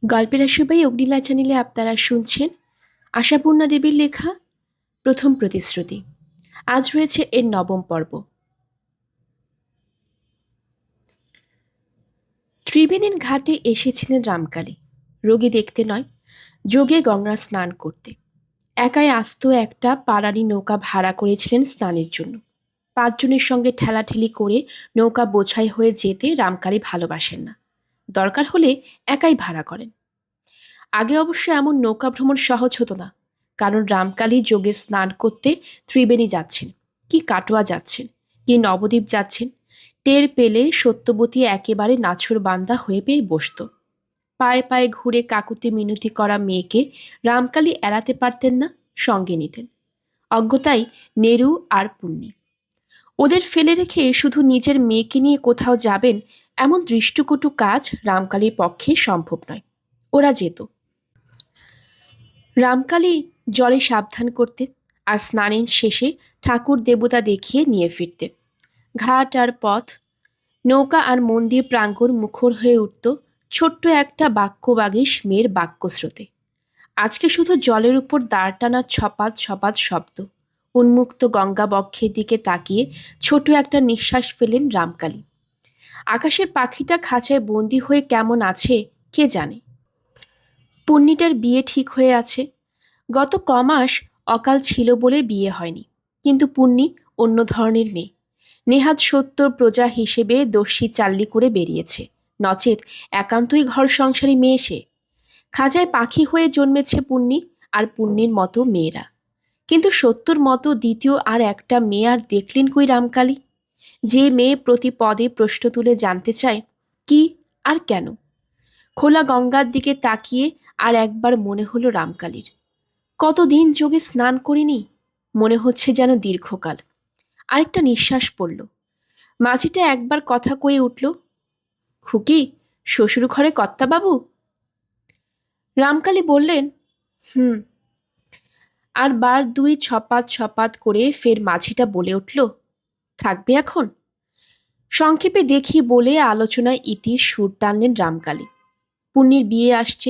গল্পের আশুবাই অগ্নিলা চ্যানেলে আপনারা শুনছেন আশাপূর্ণা দেবীর লেখা প্রথম প্রতিশ্রুতি। আজ রয়েছে এর নবম পর্ব। ত্রিবেণীর ঘাটে এসেছিলেন রামকালী, রোগী দেখতে নয়, যোগে গঙ্গা স্নান করতে। একাই আস্ত একটা পাড়ানি নৌকা ভাড়া করেছিলেন স্নানের জন্য। ৫ জনের সঙ্গে ঠেলাঠেলি করে নৌকা বোঝাই হয়ে যেতে রামকালী ভালোবাসেন না। দরকার হলে একাই ভাড়া করেন। আগে অবশ্য এমন নৌকা ভ্রমণ সহজ হতো না, কারণ রামকালী যোগে স্নান করতে ত্রিবেণী যাচ্ছেন, কি কাটোয়া যাচ্ছেন, কি নবদ্বীপ যাচ্ছেন, টের পেলে সত্যবতী একেবারে নাছোড়বান্দা হয়ে পেয়ে বসত। পায়ে পায়ে ঘুরে কাকুতি মিনতি করা মেয়েকে রামকালী এড়াতে পারতেন না, সঙ্গে নিতেন। অজ্ঞতাই নেরু আর পুণ্যি। ওদের ফেলে রেখে শুধু নিজের মেয়েকে নিয়ে কোথাও যাবেন, এমন দৃষ্টকটু কাজ রামকালীর পক্ষে সম্ভব নয়। ওরা যেত। রামকালী জলে সাবধান করতেন, আর স্নানের শেষে ঠাকুর দেবতা দেখিয়ে নিয়ে ফিরতেন। ঘাট আর পথ, নৌকা আর মন্দির প্রাঙ্গণ মুখর হয়ে উঠত ছোট্ট একটা বাক্যবাগীশ মেয়ের বাক্যস্রোতে। আজকে শুধু জলের উপর দাঁড় টানার ছপাত ছপাত শব্দ। উন্মুক্ত গঙ্গা বক্ষের দিকে তাকিয়ে ছোট একটা নিঃশ্বাস ফেলেন রামকালী। আকাশের পাখিটা খাঁচায় বন্দি হয়ে কেমন আছে কে জানে। পুণ্যিটার বিয়ে ঠিক হয়ে আছে। গত কমাস অকাল ছিল বলে বিয়ে হয়নি, কিন্তু পুণ্যি অন্য ধরনের মেয়ে। নেহাত ৭০ প্রজা হিসেবে দস্যি চাল্লি করে বেরিয়েছে, নচেত একান্তই ঘর সংসারী মেয়ে সে। খাঁচায় পাখি হয়ে জন্মেছে পুণ্যি আর পুণ্যির মতো মেয়েরা। কিন্তু ৭০ মতো দ্বিতীয় আর একটা মেয়ে আর দেখলেন কই রামকালী? যে মেয়ে প্রতি পদে প্রশ্ন তুলে জানতে চায় কি আর কেন। খোলা গঙ্গার দিকে তাকিয়ে আর একবার মনে হলো রামকালীর, কতদিন যোগে স্নান করিনি, মনে হচ্ছে যেন দীর্ঘকাল। আরেকটা নিঃশ্বাস পড়ল। মাঝিটা একবার কথা কয়ে উঠল, খুকি, শ্বশুর ঘরে কর্তাবাবু? রামকালী বললেন, হুম। আর বার দুই ছপাত ছপাত করে ফের মাঝিটা বলে উঠল, থাকবে এখন? সংক্ষেপে দেখি বলে আলোচনায় ইতির সুর টানলেন রামকালী। পুণ্যির বিয়ে আসছে,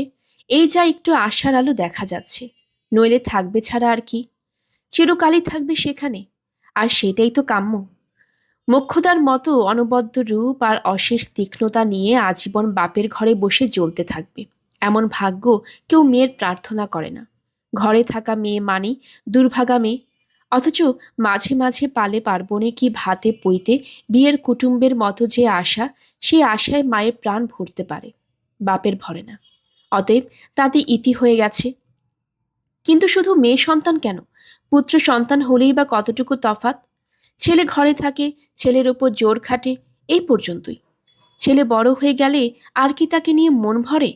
এই যা একটু আশার আলো দেখা যাচ্ছে, নইলে থাকবে ছাড়া আর কি। চিরকালই থাকবে সেখানে, আর সেটাই তো কাম্য। মোক্ষদার মতো অনবদ্য রূপ আর অশেষ তীক্ষ্ণতা নিয়ে আজীবন বাপের ঘরে বসে জ্বলতে থাকবে, এমন ভাগ্য কেউ মেয়ের প্রার্থনা করে না। ঘরে থাকা মেয়ে মানি দুর্ভাগা মেয়ে। অথচ মাঝে মাঝে পালে পার্বণে কি ভাতে পইতে বিয়ের কুটুম্বের মতো যে আশা, সেই আশায় মায়ের প্রাণ ভরতে পারে, বাপের ভরে না। অতএব তাতে ইতি হয়ে গেছে। কিন্তু শুধু মেয়ে সন্তান কেন, পুত্র সন্তান হলেই বা কতটুকু তফাত। ছেলে ঘরে থাকে, ছেলের ওপর জোর খাটে, এই পর্যন্তই। ছেলে বড় হয়ে গেলে আর কি তাকে নিয়ে মন ভরে?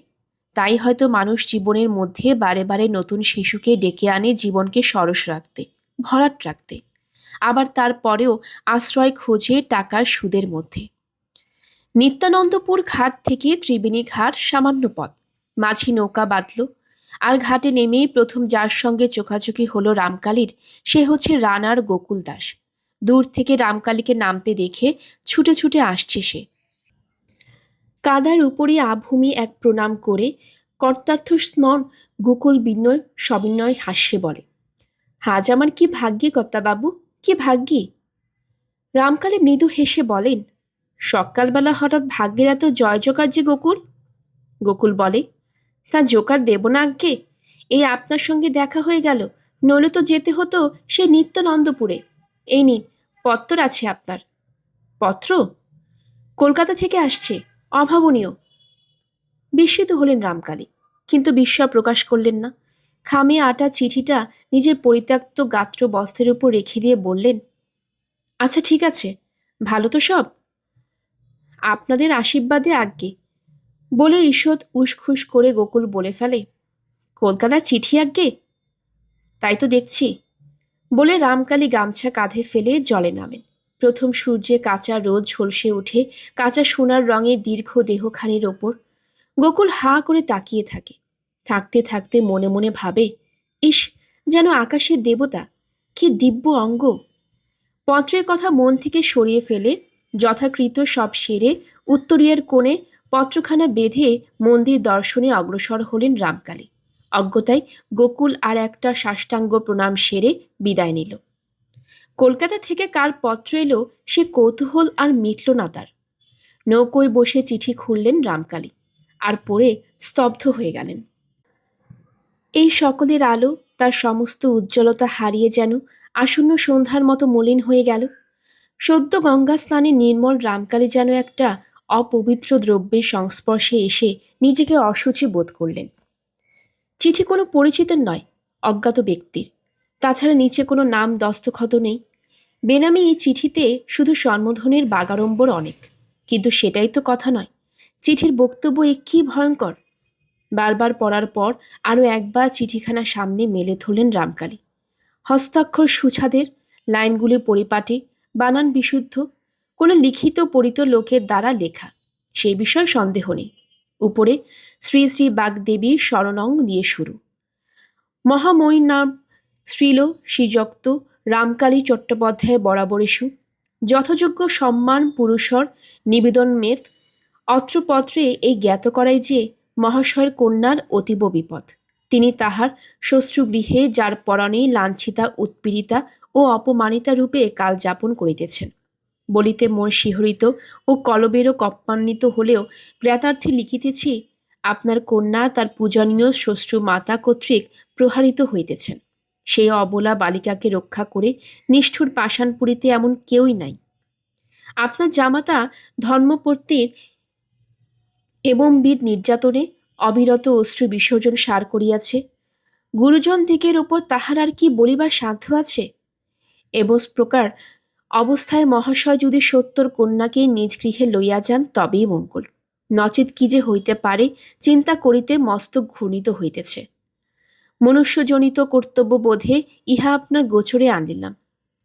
তাই হয়তো মানুষ জীবনের মধ্যে বারে বারে নতুন শিশুকে ডেকে আনে জীবনকে সরস রাখতে, ভরাট রাখতে। আবার তারপরেও আশ্রয় খোঁজে টাকার সুদের মধ্যে। নিত্যানন্দপুর ঘাট থেকে ত্রিবেণী ঘাট সামান্য পথ। মাঝি নৌকা বাঁধল, আর ঘাটে নেমেই প্রথম যার সঙ্গে চোখাচোখি হলো রামকালীর, সে হচ্ছে রানার গোকুল দাস। দূর থেকে রামকালীকে নামতে দেখে ছুটে ছুটে আসছে সে। কাদার উপরই আভূমি এক প্রণাম করে কর্তার্থ স্মরণ গোকুল বিনয় সবিনয় হাস্যে বলে, আজ আমার কি ভাগ্যে কর্তাবাবু, কি ভাগ্যে। রামকালী মৃদু হেসে বলেন, সকালবেলা হঠাৎ ভাগ্যের এত জয় জোকার যে গোকুল। গোকুল বলে, তা জোকার দেব না আজ্ঞে, এই আপনার সঙ্গে দেখা হয়ে গেল, নইলে তো যেতে হতো সে নিত্যানন্দপুরে। এই নিন, পত্তর আছে আপনার। পত্র? কলকাতা থেকে আসছে, অভাবনীয়। বিস্মিত হলেন রামকালী, কিন্তু বিস্ময় প্রকাশ করলেন না। খামে আটা চিঠিটা নিজের পরিত্যক্ত গাত্র বস্ত্রের উপর রেখে দিয়ে বললেন, আচ্ছা ঠিক আছে, ভালো তো সব? আপনাদের আশীর্বাদে আজ্ঞে। বলে ঈষৎ উসখুস করে গোকুল বলে ফেলে, কলকাতার চিঠি আজ্ঞে? তাই তো দেখছি। বলে রামকালী গামছা কাঁধে ফেলে জলে নামেন। প্রথম সূর্যে কাঁচা রোদ ঝলসে উঠে কাঁচা সোনার রঙে দীর্ঘ দেহখানির ওপর। গোকুল হাঁ করে তাকিয়ে থাকে। থাকতে থাকতে মনে মনে ভাবে, ইস, যেন আকাশের দেবতা, কি দিব্য অঙ্গ। পত্রের কথা মন থেকে সরিয়ে ফেলে যথাকৃত সব সেরে উত্তরীয়ের কোণে পত্রখানা বেঁধে মন্দির দর্শনে অগ্রসর হলেন রামকালী। অজ্ঞতায় গোকুল আর একটা সাষ্টাঙ্গ প্রণাম সেরে বিদায় নিল। কলকাতা থেকে কার পত্র এলো সে কৌতূহল আর মিটল না তার। নৌকোয় বসে চিঠি খুললেন রামকালী, আর পড়ে স্তব্ধ হয়ে গেলেন। এই সকলের আলো তার সমস্ত উজ্জ্বলতা হারিয়ে যেন আসন্ন সন্ধ্যার মতো মলিন হয়ে গেল। সদ্য গঙ্গা স্নানে নির্মল রামকালী যেন একটা অপবিত্র দ্রব্যের সংস্পর্শে এসে নিজেকে অশুচি বোধ করলেন। চিঠি কোনো পরিচিতের নয়, অজ্ঞাত ব্যক্তির। তাছাড়া নিচে কোনো নাম দস্তখত নেই। বেনামি এই চিঠিতে শুধু সম্বোধনের বাগাড়ম্বর অনেক, কিন্তু সেটাই তো কথা নয়। চিঠির বক্তব্য এ কী ভয়ঙ্কর! বারবার পড়ার পর আরও একবার চিঠিখানা সামনে মেলে ধরলেন রামকালী। হস্তাক্ষর সুছাদের, লাইনগুলি পরিপাটি, বানান বিশুদ্ধ, কোনো লিখিত পড়িত লোকের দ্বারা লেখা, সেই বিষয়ে সন্দেহ নেই। উপরে শ্রী শ্রী বাগদেবীর শরণং দিয়ে শুরু। মহাময়ীর নাম শ্রীল শ্রীযুক্ত রামকালী চট্টোপাধ্যায় বরাবরেষু যথাযোগ্য সম্মান পুরুষর নিবেদন মেত। অত্র পত্রে এই জ্ঞাত করাই যে মহাশয়ের কন্যার অতীব বিপদ। তিনি তাহার শ্বশ্রুগৃহে যার পরনে লাঞ্ছিতা, উৎপীড়িতা ও অপমানিতা রূপে কাল যাপন করিতেছেন। বলিতে মন শিহরিত ও কলবেরও কম্পান্বিত হলেও জ্ঞাতার্থে লিখিতেছি, আপনার কন্যা তার পূজনীয় শ্বশ্রু মাতা কর্তৃক প্রহারিত হইতেছেন। সেই অবলা বালিকাকে রক্ষা করে নিষ্ঠুর পাষাণ পুরিতে এমন কেউই নাই। আপনার জামাতা ধর্মপত্নীর এবংবিধ নির্যাতনে অবিরত অশ্রু বিসর্জন সার করিয়াছে। গুরুজন দিকের ওপর তাহার আর কি বলিবার সাধ্য আছে? এবস প্রকার অবস্থায় মহাশয় যদি সত্তর কন্যাকে নিজ গৃহে লইয়া যান তবেই মঙ্গল। নচেত কি যে হইতে পারে চিন্তা করিতে মস্তক ঘূর্ণিত হইতেছে। মনুষ্যজনিত কর্তব্যবোধে ইহা আপনার গোচরে আনিলাম।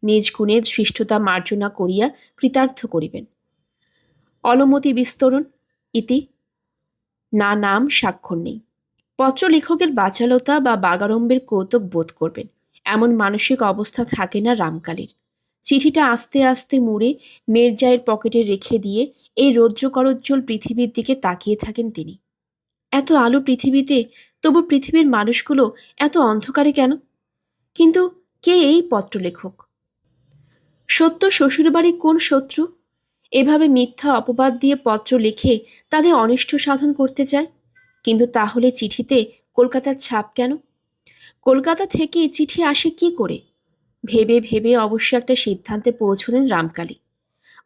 নিজ গুণে সৃষ্টতা মার্জনা করিয়া কৃতার্থ করিবেন। অলমতি বিস্তরণ ইতি। না নাম স্বাক্ষর নেই। পত্র লেখকের বাচালতা বা বাগাড়ম্বের কৌতুক বোধ করবেন এমন মানসিক অবস্থা থাকে না রামকালীর। চিঠিটা আস্তে আস্তে মুড়ে মেরজায়ের পকেটে রেখে দিয়ে এই রৌদ্রকরোজ্জ্বল পৃথিবীর দিকে তাকিয়ে থাকেন তিনি। এত আলো পৃথিবীতে, তবু পৃথিবীর মানুষগুলো এত অন্ধকারে কেন? কিন্তু কে এই পত্রলেখক? সত্য শ্বশুরবাড়ি কোন শত্রু এভাবে মিথ্যা অপবাদ দিয়ে পত্র লিখে তাদের অনিষ্ট সাধন করতে চায়? কিন্তু তাহলে চিঠিতে কলকাতার ছাপ কেন? কলকাতা থেকে চিঠি আসে কি করে? ভেবে ভেবে অবশ্য একটা সিদ্ধান্তে পৌঁছলেন রামকালী।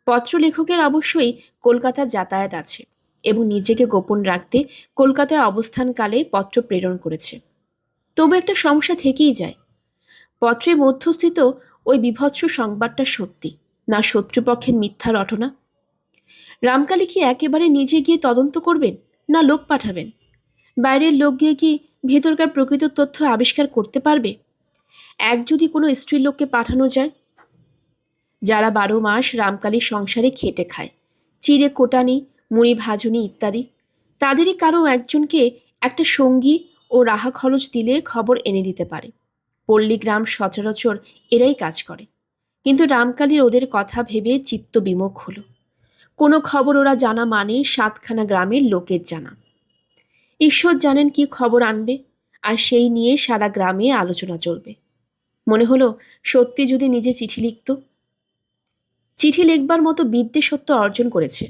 পত্রলেখকের অবশ্যই কলকাতার যাতায়াত আছে এবং নিজেকে গোপন রাখতে কলকাতায় অবস্থানকালে পত্র প্রেরণ করেছে। তবু একটা সমস্যা থেকেই যায়। পত্রের মধ্যস্থিত ওই বিভৎস সংবাদটা সত্যি না শত্রুপক্ষের মিথ্যা রটনা? রামকালী কি একেবারে নিজে গিয়ে তদন্ত করবেন, না লোক পাঠাবেন? বাইরের লোক গিয়ে কি ভেতরকার প্রকৃত তথ্য আবিষ্কার করতে পারবে? এক যদি কোনো স্ত্রীলোককে পাঠানো যায়, যারা 12 মাস রামকালীর সংসারে খেটে খায়, চিড়ে কোটানি, মুড়ি ভাজুনি ইত্যাদি, তাদেরই কারো একজনকে একটা সঙ্গী ও রাহা খরচ দিলে খবর এনে দিতে পারে। পল্লীগ্রাম সচরাচর এরাই কাজ করে। কিন্তু রামকালীর ওদের কথা ভেবে চিত্ত বিমুখ হল। কোনো খবর ওরা জানা মানে 7খানা গ্রামের লোকের জানা। ঈশ্বর জানেন কি খবর আনবে, আর সেই নিয়ে সারা গ্রামে আলোচনা চলবে। মনে হলো সত্যি যদি নিজে চিঠি লিখত। চিঠি লিখবার মতো বিদ্যে সত্য অর্জন করেছে,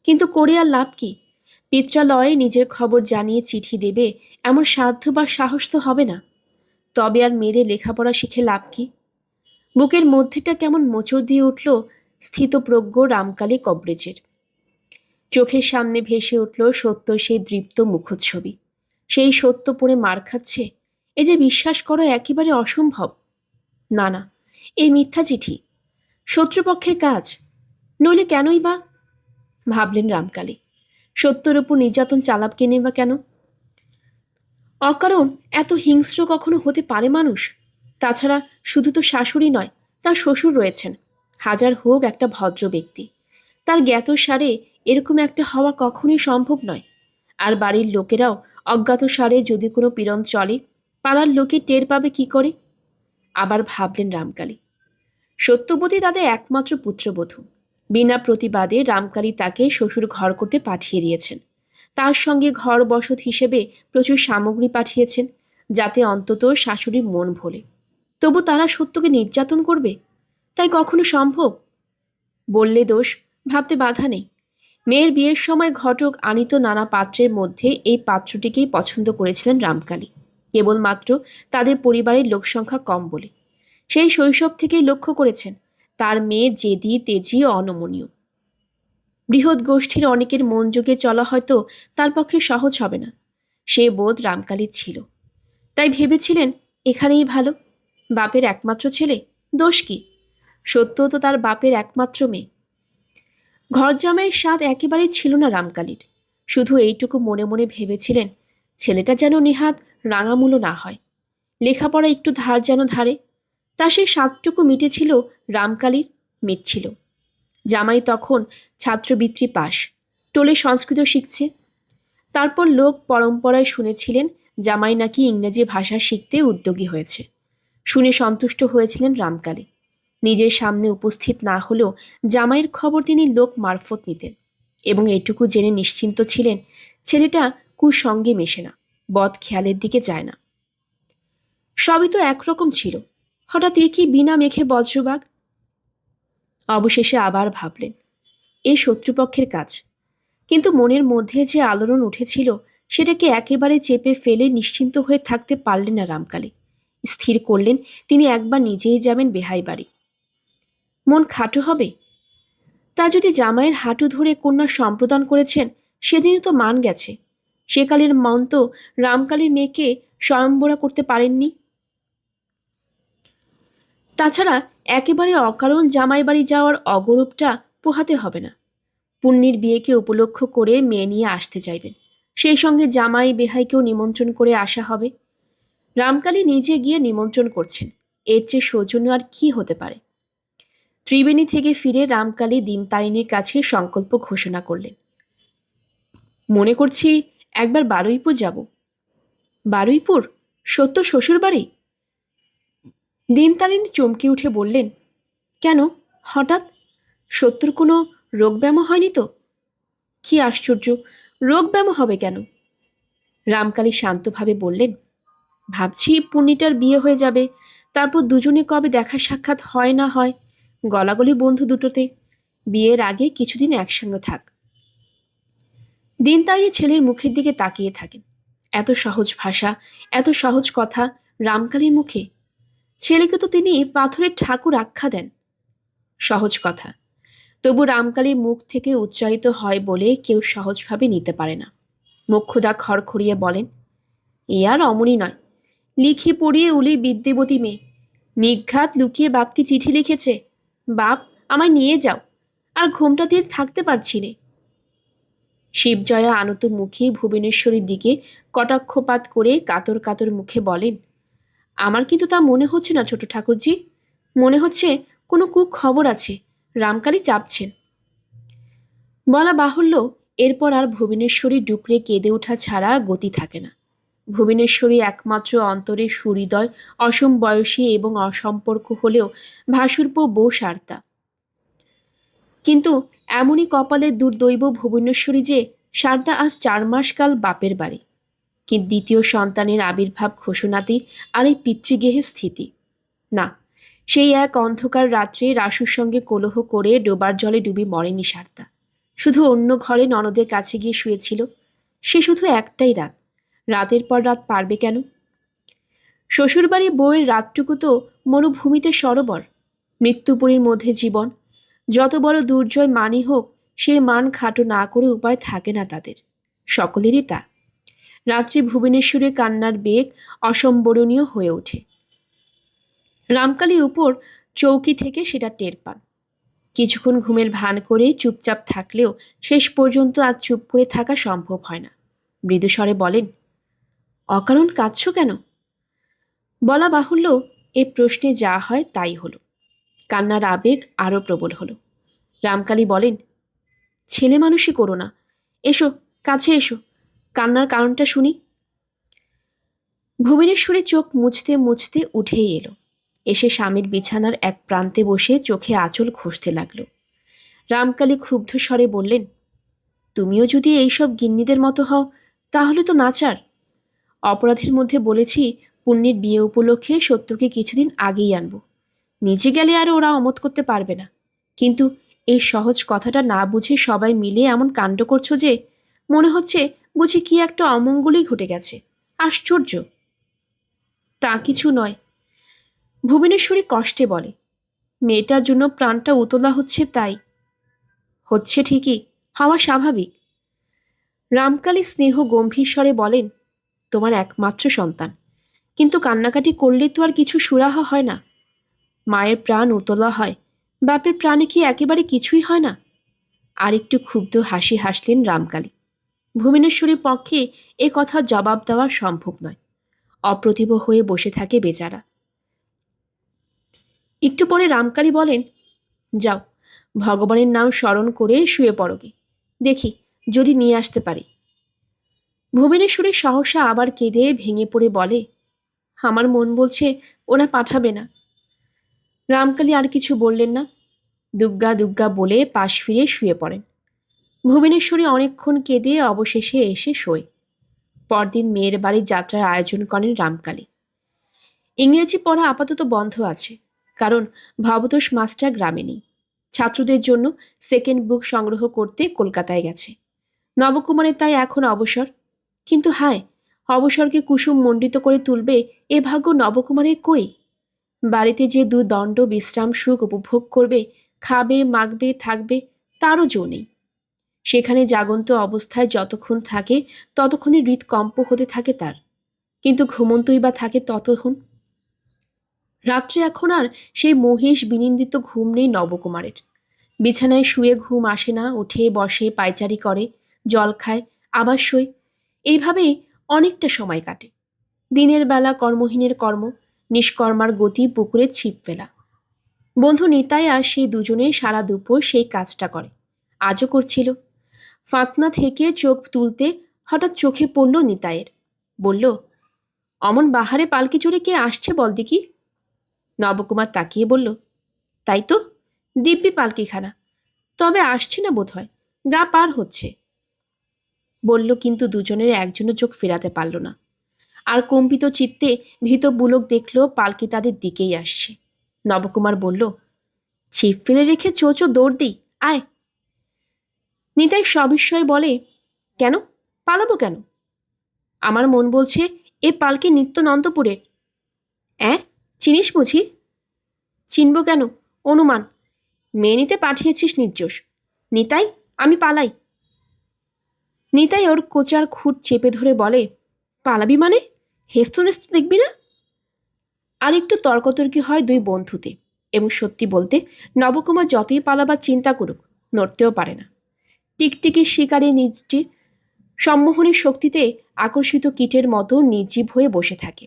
কিন্তু করে আর লাভ কি? পিত্রালয়ে নিজের খবর জানিয়ে চিঠি দেবে এমন সাধ্য বা সাহস তো হবে না। তবে আর মেয়েদের লেখাপড়া শিখে লাভ কি? বুকের মধ্যেটা কেমন মোচড় দিয়ে উঠল স্থিতপ্রজ্ঞ রামকালী কবরেজের। চোখের সামনে ভেসে উঠল সত্য সেই দৃপ্ত মুখচ্ছবি। সেই সত্য পড়ে মার খাচ্ছে, এ যে বিশ্বাস করো একেবারে অসম্ভব। না না, এই মিথ্যা চিঠি, শত্রুপক্ষের কাজ, নইলে কেনই বা? ভাবলেন রামকালী। সত্যের উপর নির্যাতন চালাবকে নেই বা কেন? অকারণ এত হিংস্র কখনো হতে পারে মানুষ? তাছাড়া শুধু তো শাশুড়ি নয়, তার শ্বশুর রয়েছেন। হাজার হোক একটা ভদ্র ব্যক্তি, তার জ্ঞাত সারে এরকম একটা হওয়া কখনোই সম্ভব নয়। আর বাড়ির লোকেরাও অজ্ঞাত সারে যদি কোনো পীড়ন চলে, পাড়ার লোকে টের পাবে কি করে? আবার ভাবলেন রামকালী, সত্যবতী তাদের একমাত্র পুত্রবধূ। বিনা প্রতিবাদে রামকালী তাকে শ্বশুর ঘর করতে পাঠিয়ে দিয়েছেন। তার সঙ্গে ঘর বসত হিসেবে প্রচুর সামগ্রী পাঠিয়েছেন, যাতে অন্তত শাশুড়ির মন ভোলে। তবু তারা সত্যকে নির্যাতন করবে? তাই কখনো সম্ভব? বললে দোষ, ভাবতে বাধা নেই। মেয়ের বিয়ের সময় ঘটক আনিত নানা পাত্রের মধ্যে এই পাত্রটিকেই পছন্দ করেছিলেন রামকালী, কেবলমাত্র তাদের পরিবারের লোকসংখ্যা কম বলে। সেই শৈশব থেকেই লক্ষ্য করেছেন তার মেয়ে জেদি, তেজি ও অনমনীয়। বৃহৎ গোষ্ঠীর অনেকের মন যোগে চলা হয়তো তার পক্ষে সহজ হবে না, সে বোধ রামকালীর ছিল। তাই ভেবেছিলেন এখানেই ভালো। বাপের একমাত্র ছেলে, দোষ কি? সত্য তো তার বাপের একমাত্র মেয়ে। ঘর জামাইয়ের স্বাদ একেবারেই ছিল না রামকালীর। শুধু এইটুকু মনে মনে ভেবেছিলেন ছেলেটা যেন নেহাত রাঙামূলো না হয়, লেখাপড়া একটু ধার যেন ধারে। তা সেই স্বাদটুকু মিটেছিল রামকালীর, মিটছিল। জামাই তখন ছাত্রবৃত্তি পাস, টোলে সংস্কৃত শিখছে। তারপর লোক পরম্পরায় শুনেছিলেন জামাই নাকি ইংরেজি ভাষা শিখতে উদ্যোগী হয়েছে। শুনে সন্তুষ্ট হয়েছিলেন রামকালী। নিজের সামনে উপস্থিত না হলেও জামাইয়ের খবর তিনি লোক মারফত নিতেন, এবং এটুকু জেনে নিশ্চিন্ত ছিলেন ছেলেটা কুসঙ্গে মেশে না, বদ খেয়ালের দিকে যায় না। সবই তো একরকম ছিল, হঠাৎ একই বিনা মেখে বজ্রবাগ। অবশেষে আবার ভাবলেন এ শত্রুপক্ষের কাজ। কিন্তু মনের মধ্যে যে আলোড়ন উঠেছিল সেটাকে একেবারে চেপে ফেলে নিশ্চিন্ত হয়ে থাকতে পারলেন না রামকালী। স্থির করলেন তিনি একবার নিজেই যাবেন বেহাই বাড়ি। মন খাটো হবে? তা যদি জামাইয়ের হাঁটু ধরে কন্যা সম্প্রদান করেছেন, সেদিনই তো মান গেছে। সেকালের মন তো রামকালীর মেয়েকে স্বয়ম্বরা করতে পারেননি। তাছাড়া একেবারে অকারণ জামাই বাড়ি যাওয়ার অগৌরবটা পোহাতে হবে না। পুণ্যির বিয়েকে উপলক্ষ করে মেয়ে নিয়ে আসতে চাইবেন, সেই সঙ্গে জামাই বেহাইকেও নিমন্ত্রণ করে আসা হবে। রামকালী নিজে গিয়ে নিমন্ত্রণ করছেন, এর চেয়ে সৌজন্য আর কি হতে পারে? ত্রিবেণী থেকে ফিরে রামকালী দিনতারিণীর কাছে সংকল্প ঘোষণা করলেন, মনে করছি একবার বারুইপুর যাব। বারুইপুর? সত্য শ্বশুর বাড়ি? দিনতারিণী চমকে উঠে বললেন, কেন হঠাৎ? সত্যর কোনো রোগব্যামো হয়নি তো? কি আশ্চর্য, রোগব্যামো হবে কেন? রামকালী শান্তভাবে বললেন, ভাবছি পুণ্যিটার বিয়ে হয়ে যাবে, তারপর দুজনে কবে দেখা সাক্ষাৎ হয় না হয়, গলাগলি বন্ধু দুটোতে। বিয়ের আগে কিছুদিন একসঙ্গে থাক। দিনতারিণী ছেলের মুখের দিকে তাকিয়ে থাকেন। এত সহজ ভাষা, এত সহজ কথা রামকালীর মুখে। ছেলেকে তো তিনি পাথরের ঠাকুর আখ্যা দেন। সহজ কথা, তবু রামকালীর মুখ থেকে উচ্চারিত হয় বলে কেউ সহজভাবে নিতে পারে না। মোক্ষদা খড়খড়িয়ে বলেন, এ আর অমনি নয়, লিখি পড়িয়ে উলি বিদ্যেবতী মেয়ে, নিঘাত লুকিয়ে বাপকে চিঠি লিখেছে, বাপ আমায় নিয়ে যাও, আর ঘোমটা দিয়ে থাকতে পারছি নে। শিবজয়া আনত মুখে ভুবনেশ্বরীর দিকে কটাক্ষপাত করে কাতর কাতর মুখে বলেন, আমার কিন্তু তা মনে হচ্ছে না ছোট ঠাকুরজি, মনে হচ্ছে কোনো কুখবর আছে, রামকালী চাপছেন। বলা বাহুল্য, এরপর আর ভুবনেশ্বরী ডুকরে কেঁদে ওঠা ছাড়া গতি থাকে না। ভুবনেশ্বরী একমাত্র অন্তরে সুহৃদয়, অসম বয়সী এবং অসম্পর্ক হলেও ভাসুরপো বউ সারতা। কিন্তু এমনই কপালের দুর্দৈব ভুবনেশ্বরী যে সারদা আজ 4 মাস কাল বাপের বাড়ি, কিন্তু দ্বিতীয় সন্তানের আবির্ভাব ঘোষণাতেই আর এই পিতৃগৃহে স্থিতি না। সেই এক অন্ধকার রাত্রে রাসুর সঙ্গে কলহ করে ডোবার জলে ডুবি মরেনি সারদা, শুধু অন্য ঘরে ননদের কাছে গিয়ে শুয়েছিল। সে শুধু একটাই রাত, রাতের পর রাত পারবে কেন? শ্বশুরবাড়ি বউয়ের রাতটুকু তো মরুভূমিতে সরোবর, মৃত্যুপুরীর মধ্যে জীবন। যত বড় দুর্জয় মানই হোক, সে মান খাটো না করে উপায় থাকে না তাদের, সকলেরই তা। রাত্রে ভুবনেশ্বরের কান্নার বেগ অসম্বরণীয় হয়ে ওঠে। রামকালী উপর চৌকি থেকে সেটা টের পান। কিছুক্ষণ ঘুমের ভান করে চুপচাপ থাকলেও শেষ পর্যন্ত আজ চুপ করে থাকা সম্ভব হয় না। মৃদুস্বরে বলেন, অকারণ কাঁদছ কেন? বলা বাহুল্য, এ প্রশ্নে যা হয় তাই হলো। কান্নার আবেগ আরও প্রবল হলো। রামকালী বলেন, ছেলে মানুষই করো না, এসো কাছে এসো, কান্নার কারণটা শুনি। ভুবনেশ্বরী চোখ মুছতে মুছতে উঠেই এলো, এসে স্বামীর বিছানার এক প্রান্তে বসে চোখে আঁচল ঘষতে লাগলো। রামকালী ক্ষুব্ধ স্বরে বললেন, তুমিও যদি এইসব গিন্নিদের মতো হও তাহলে তো নাচার। অপরাধের মধ্যে বলেছি পুণ্যের বিয়ে উপলক্ষে সত্যকে কিছুদিন আগেই আনব। নিজে গেলে আর ওরা অমত করতে পারবে না। কিন্তু এই সহজ কথাটা না বুঝে সবাই মিলে এমন কাণ্ড করছো যে মনে হচ্ছে বুঝি কি একটা অমঙ্গলই ঘটে গেছে। আশ্চর্য। তা কিছু নয়, ভুবনেশ্বরী কষ্টে বলে। মেয়েটার জন্য প্রাণটা উতলা হচ্ছে তাই। হচ্ছে ঠিকই, হওয়া স্বাভাবিক। রামকালী স্নেহ গম্ভীর স্বরে বলেন, তোমার একমাত্র সন্তান, কিন্তু কান্নাকাটি করলে তো আর কিছু সুরাহা হয় না। মায়ের প্রাণ উতলা হয়, বাপের প্রাণে কি একেবারে কিছুই হয় না? আর একটু ক্ষুব্ধ হাসি হাসলেন রামকালী। ভুবনেশ্বরীর পক্ষে এ কথা জবাব দেওয়া সম্ভব নয়। অপ্রতিভ হয়ে বসে থাকে বেচারা। একটু পরে রামকালী বলেন, যাও, ভগবানের নাম স্মরণ করে শুয়ে পড়োগে, দেখি যদি নিয়ে আসতে পারি। ভুবনেশ্বরী সহসা আবার কেঁদে ভেঙে পড়ে বলে, আমার মন বলছে ওরা পাঠাবে না। রামকালী আর কিছু বললেন না, দুগ্গা দুগ্গা বলে পাশ ফিরে শুয়ে পড়েন। ভুবনেশ্বরী অনেকক্ষণ কেঁদে অবশেষে এসে শোয়। পরদিন মেয়ের বাড়ির যাত্রার আয়োজন করেন রামকালী। ইংরেজি পড়া আপাতত বন্ধ আছে, কারণ ভবতোষ মাস্টার গ্রামে নেই। ছাত্রদের জন্য সেকেন্ড বুক সংগ্রহ করতে কলকাতায় গেছে। নবকুমারের তাই এখন অবসর। কিন্তু হায়, অবসরকে কুসুম মণ্ডিত করে তুলবে এ ভাগ্য নবকুমারের কই? বাড়িতে যে দণ্ড বিশ্রাম সুখ উপভোগ করবে, খাবে মাখবে থাকবে, তারও জো নেই। সেখানে জাগন্ত অবস্থায় যতক্ষণ থাকে ততক্ষণই হৃৎকম্প হতে থাকে তার, কিন্তু ঘুমন্তই বা থাকে ততক্ষণ। রাত্রে এখন আর সেই মহিষ বিনিন্দিত ঘুম নেই নবকুমারের। বিছানায় শুয়ে ঘুম আসে না, উঠে বসে পায়চারি করে, জল খায়, আবার শোয়। এইভাবেই অনেকটা সময় কাটে। দিনের বেলা কর্মহীনের কর্ম, নিষ্কর্মার গতি পুকুরে ছিপ ফেলা। বন্ধু নিতাই আর সেই দুজনে সারা দুপুর সেই কাজটা করে, আজও করছিল। ফাতনা থেকে চোখ তুলতে হঠাৎ চোখে পড়ল নিতাইয়ের। বলল, অমন বাহারে পালকি চড়ে কে আসছে বল দেখি। নবকুমার তাকিয়ে বলল, তাই তো, দিব্যি পালকিখানা, তবে আসছে না বোধ হয়, গা পার হচ্ছে। বলল, কিন্তু দুজনের একজনও চোখ ফেরাতে পারল না। আর কম্পিত চিত্তে ভীত বুলক দেখল পালকি তাদের দিকেই আসছে। নবকুমার বলল, ছিপ ফেলে রেখে চোচো দৌড় দিই, আয়। নিতাই সবিস্ময়ে বলে, কেন, পালাবো কেন? আমার মন বলছে এ পালকি নিত্যনন্দপুরের। চিনিস বুঝি? চিনব কেন, অনুমান। মেয়ে নিতে পাঠিয়েছিস নির্দোষ। নিতাই, আমি পালাই। নিতাই ওর কোচার খুঁট চেপে ধরে বলে, পালাবি মানে? হেস্ত নেস্ত দেখবি না? আর একটু তর্কতর্কি হয় দুই বন্ধুতে, এবং সত্যি বলতে নবকুমার যতই পালাবার চিন্তা করুক, নড়তেও পারে না। টিকটিকির শিকারে নিজটির সম্মোহনী শক্তিতে আকর্ষিত কীটের মতো নির্জীব হয়ে বসে থাকে।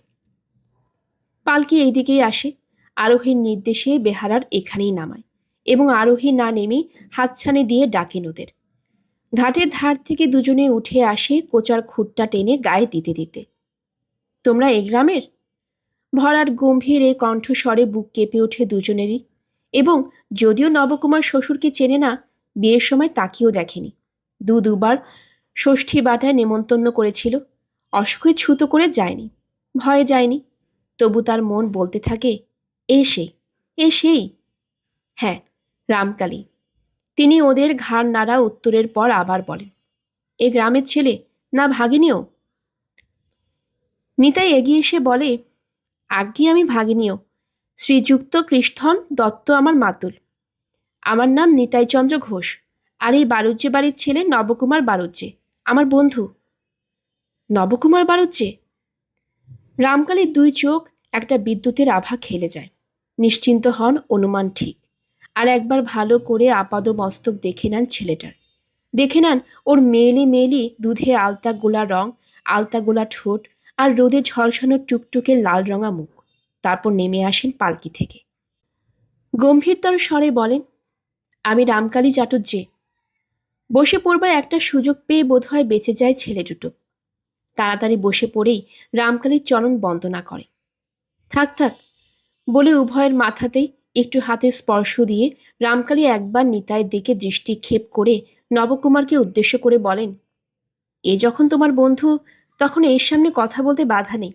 পালকি এই দিকেই আসে, আরোহীর নির্দেশে বেহারার এখানেই নামায়, এবং আরোহী না নেমেই হাতছানি দিয়ে ডাকেন ওদের। ঘাটের ধার থেকে দুজনে উঠে আসে কোচার খুঁটটা টেনে গায়ে দিতে দিতে। তোমরা এই গ্রামের? ভরার গম্ভীর এই কণ্ঠস্বরে বুক কেঁপে ওঠে দুজনেরই। এবং যদিও নবকুমার শ্বশুরকে চেনে না, বিয়ের সময় তাকিয়েও দেখেনি। দুবার ষষ্ঠী বাটায় নেমন্তন্ন করেছিল, অসুখে ছুতো করে যায়নি, ভয়ে যায়নি। তবু তার মন বলতে থাকে, এ সেই। হ্যাঁ, রামকালী। তিনি ওদের ঘাড় নাড়া উত্তরের পর আবার বলেন, এ গ্রামের ছেলে, না ভাগিনীও? নিতাই এগিয়ে এসে বলে, আজ্ঞে আমি ভাগিনীও, শ্রীযুক্ত কৃষ্ণন দত্ত আমার মাতুল। আমার নাম নিতাইচন্দ্র ঘোষ, আর এই বাড়ুজ্যে বাড়ির ছেলে নবকুমার বাড়ুজ্যে, আমার বন্ধু। নবকুমার বাড়ুজ্যে? রামকালীর দুই চোখ একটা বিদ্যুতের আভা খেলে যায়। নিশ্চিন্ত হন, অনুমান ঠিক। আর একবার ভালো করে আপাদ মস্তক দেখে নেন ছেলেটার। দেখে নেন ওর মেয়েলি মেয়েলি দুধে আলতা গোলা রং, আলতা গোলা ঠোঁট, আর রোদে ঝলসানো টুকটুকে লাল রঙা মুখ। তারপর নেমে আসেন পালকি থেকে। গম্ভীরতর স্বরে বলেন, আমি রামকালী চাটুর্যে। বসে পড়বার একটা সুযোগ পেয়ে বোধহয় বেঁচে যায় ছেলে দুটো। তাড়াতাড়ি বসে পড়েই রামকালীর চরণ বন্দনা করে। থাক থাক বলে উভয়ের মাথাতেই একটু হাতের স্পর্শ দিয়ে রামকালী একবার নিতাইয়ের দিকে দৃষ্টিক্ষেপ করে নবকুমারকে উদ্দেশ্য করে বলেন, এ যখন তোমার বন্ধু, তখন এর সামনে কথা বলতে বাধা নেই।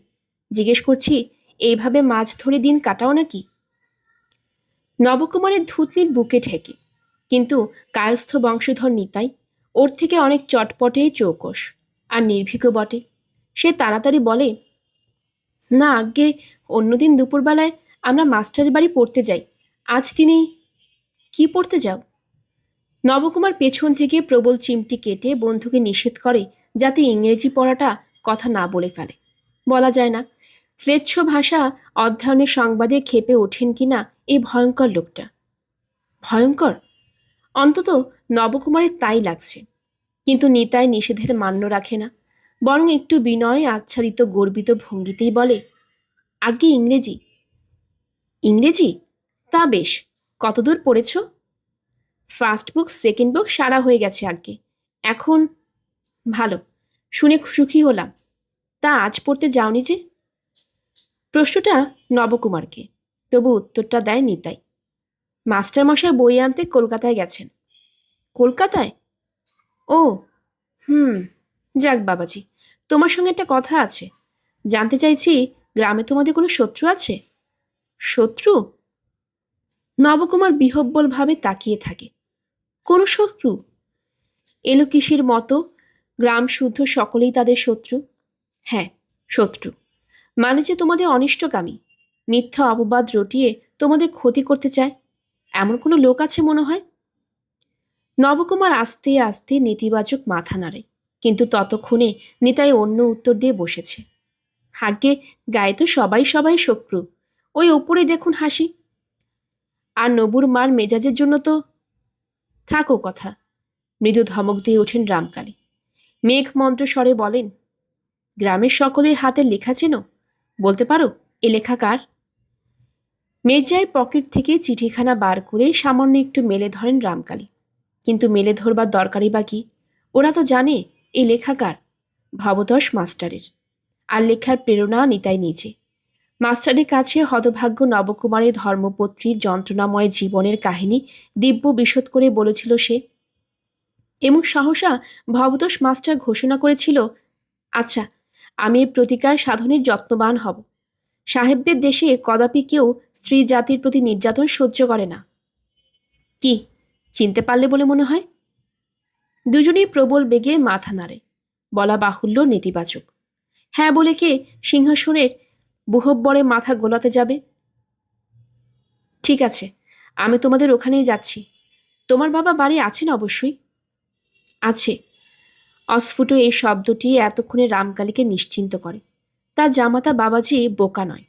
জিজ্ঞেস করছি, এইভাবে মাছ ধরে দিন কাটাও নাকি? নবকুমারের ধূতনির বুকে ঠেকে, কিন্তু কায়স্থ বংশধর নিতাই ওর থেকে অনেক চটপটে, চৌকস আর নির্ভীকও বটে। সে তাড়াতাড়ি বলে, না আজ্ঞে, অন্যদিন দুপুরবেলায় আমরা মাস্টারের বাড়ি পড়তে যাই। আজ তিনি কি পড়তে যাও? নবকুমার পেছন থেকে প্রবল চিমটি কেটে বন্ধুকে নিষেধ করে যাতে ইংরেজি পড়াটা কথা না বলে ফেলে। বলা যায় না, শ্লেচ্ছ ভাষা অধ্যয়নের সংবাদে ক্ষেপে ওঠেন কিনা এই ভয়ঙ্কর লোকটা। ভয়ঙ্কর? অন্তত নবকুমারের তাই লাগছে। কিন্তু নিতাই নিষেধের মান্য রাখে না, বরং একটু বিনয়ে আচ্ছাদিত গর্বিত ভঙ্গিতেই বলে, আজ্ঞে ইংরেজি। ইংরেজি? তা বেশ, কতদূর পড়েছ? ফার্স্ট বুক সেকেন্ড বুক সারা হয়ে গেছে আজ্ঞে। এখন? ভালো, শুনে সুখী হলাম। তা আজ পড়তে যাওনি যে? প্রশ্নটা নবকুমারকে, তবু উত্তরটা দেয় নিতাই। মাস্টারমশাই বই আনতে কলকাতায় গেছেন। কলকাতায়? ও, হুম, যাক বাবাজি, তোমার সঙ্গে একটা কথা আছে। জানতে চাইছি, গ্রামে তোমাদের কোনো শত্রু আছে? শত্রু? নবকুমার বিহব্বলভাবে তাকিয়ে থাকে। কোনো শত্রু? এলোকিসির মতো গ্রাম শুদ্ধ সকলেই তাদের শত্রু। হ্যাঁ, শত্রু। মানে যে তোমাদের অনিষ্টকামী, মিথ্যা অপবাদ রটিয়ে তোমাদের ক্ষতি করতে চায়, এমন কোনো লোক আছে মনে হয়? নবকুমার আস্তে আস্তে নেতিবাচক মাথা নাড়ে, কিন্তু ততক্ষণে নিতাই অন্য উত্তর দিয়ে বসেছে। হাগ্গে, গায়ে তো সবাই সবাই শত্রু, ওই ওপরে দেখুন হাসি। আর নবুর মার মেজাজের জন্য তো থাকো কথা। মৃদু ধমক দিয়ে ওঠেন রামকালী। মেঘ মন্ত্র স্বরে বলেন, গ্রামের সকলের হাতের লেখা চেনো? বলতে পারো এ লেখা কার? মেজায়ের পকেট থেকে চিঠিখানা বার করে সামান্য একটু মেলে ধরেন রামকালী। কিন্তু মেলে ধরবার দরকারই বা কি? ওরা তো জানে এই লেখা কার, ভবতোষ মাস্টারের। আর লেখার প্রেরণা নিতাই নিজে। মাস্টারের কাছে হতভাগ্য নবকুমারের ধর্মপত্রীর যন্ত্রণাময় জীবনের কাহিনী দিব্য বিশদ করে বলেছিল সে। এবং সহসা ভবতোষ মাস্টার ঘোষণা করেছিল, আচ্ছা, আমি এই প্রতিকার সাধনের যত্নবান হব। সাহেবদের দেশে কদাপি কেউ স্ত্রী জাতির প্রতি নির্যাতন সহ্য করে না। কি, চিনতে পারলে বলে মনে হয়? দুজনেই প্রবল বেগে মাথা নাড়ে। বলা বাহুল্য নেতিবাচক। হ্যাঁ বলে কে সিংহাসনের বুহব্বরে মাথা গোলাতে যাবে? ঠিক আছে, আমি তোমাদের ওখানেই যাচ্ছি। তোমার বাবা বাড়ি আছেন অবশ্যই? আছে। অস্ফুট এই শব্দটি এতক্ষণে রামকালীকে নিশ্চিন্ত করে। তার জামাতা বাবাজি বোকা নয়।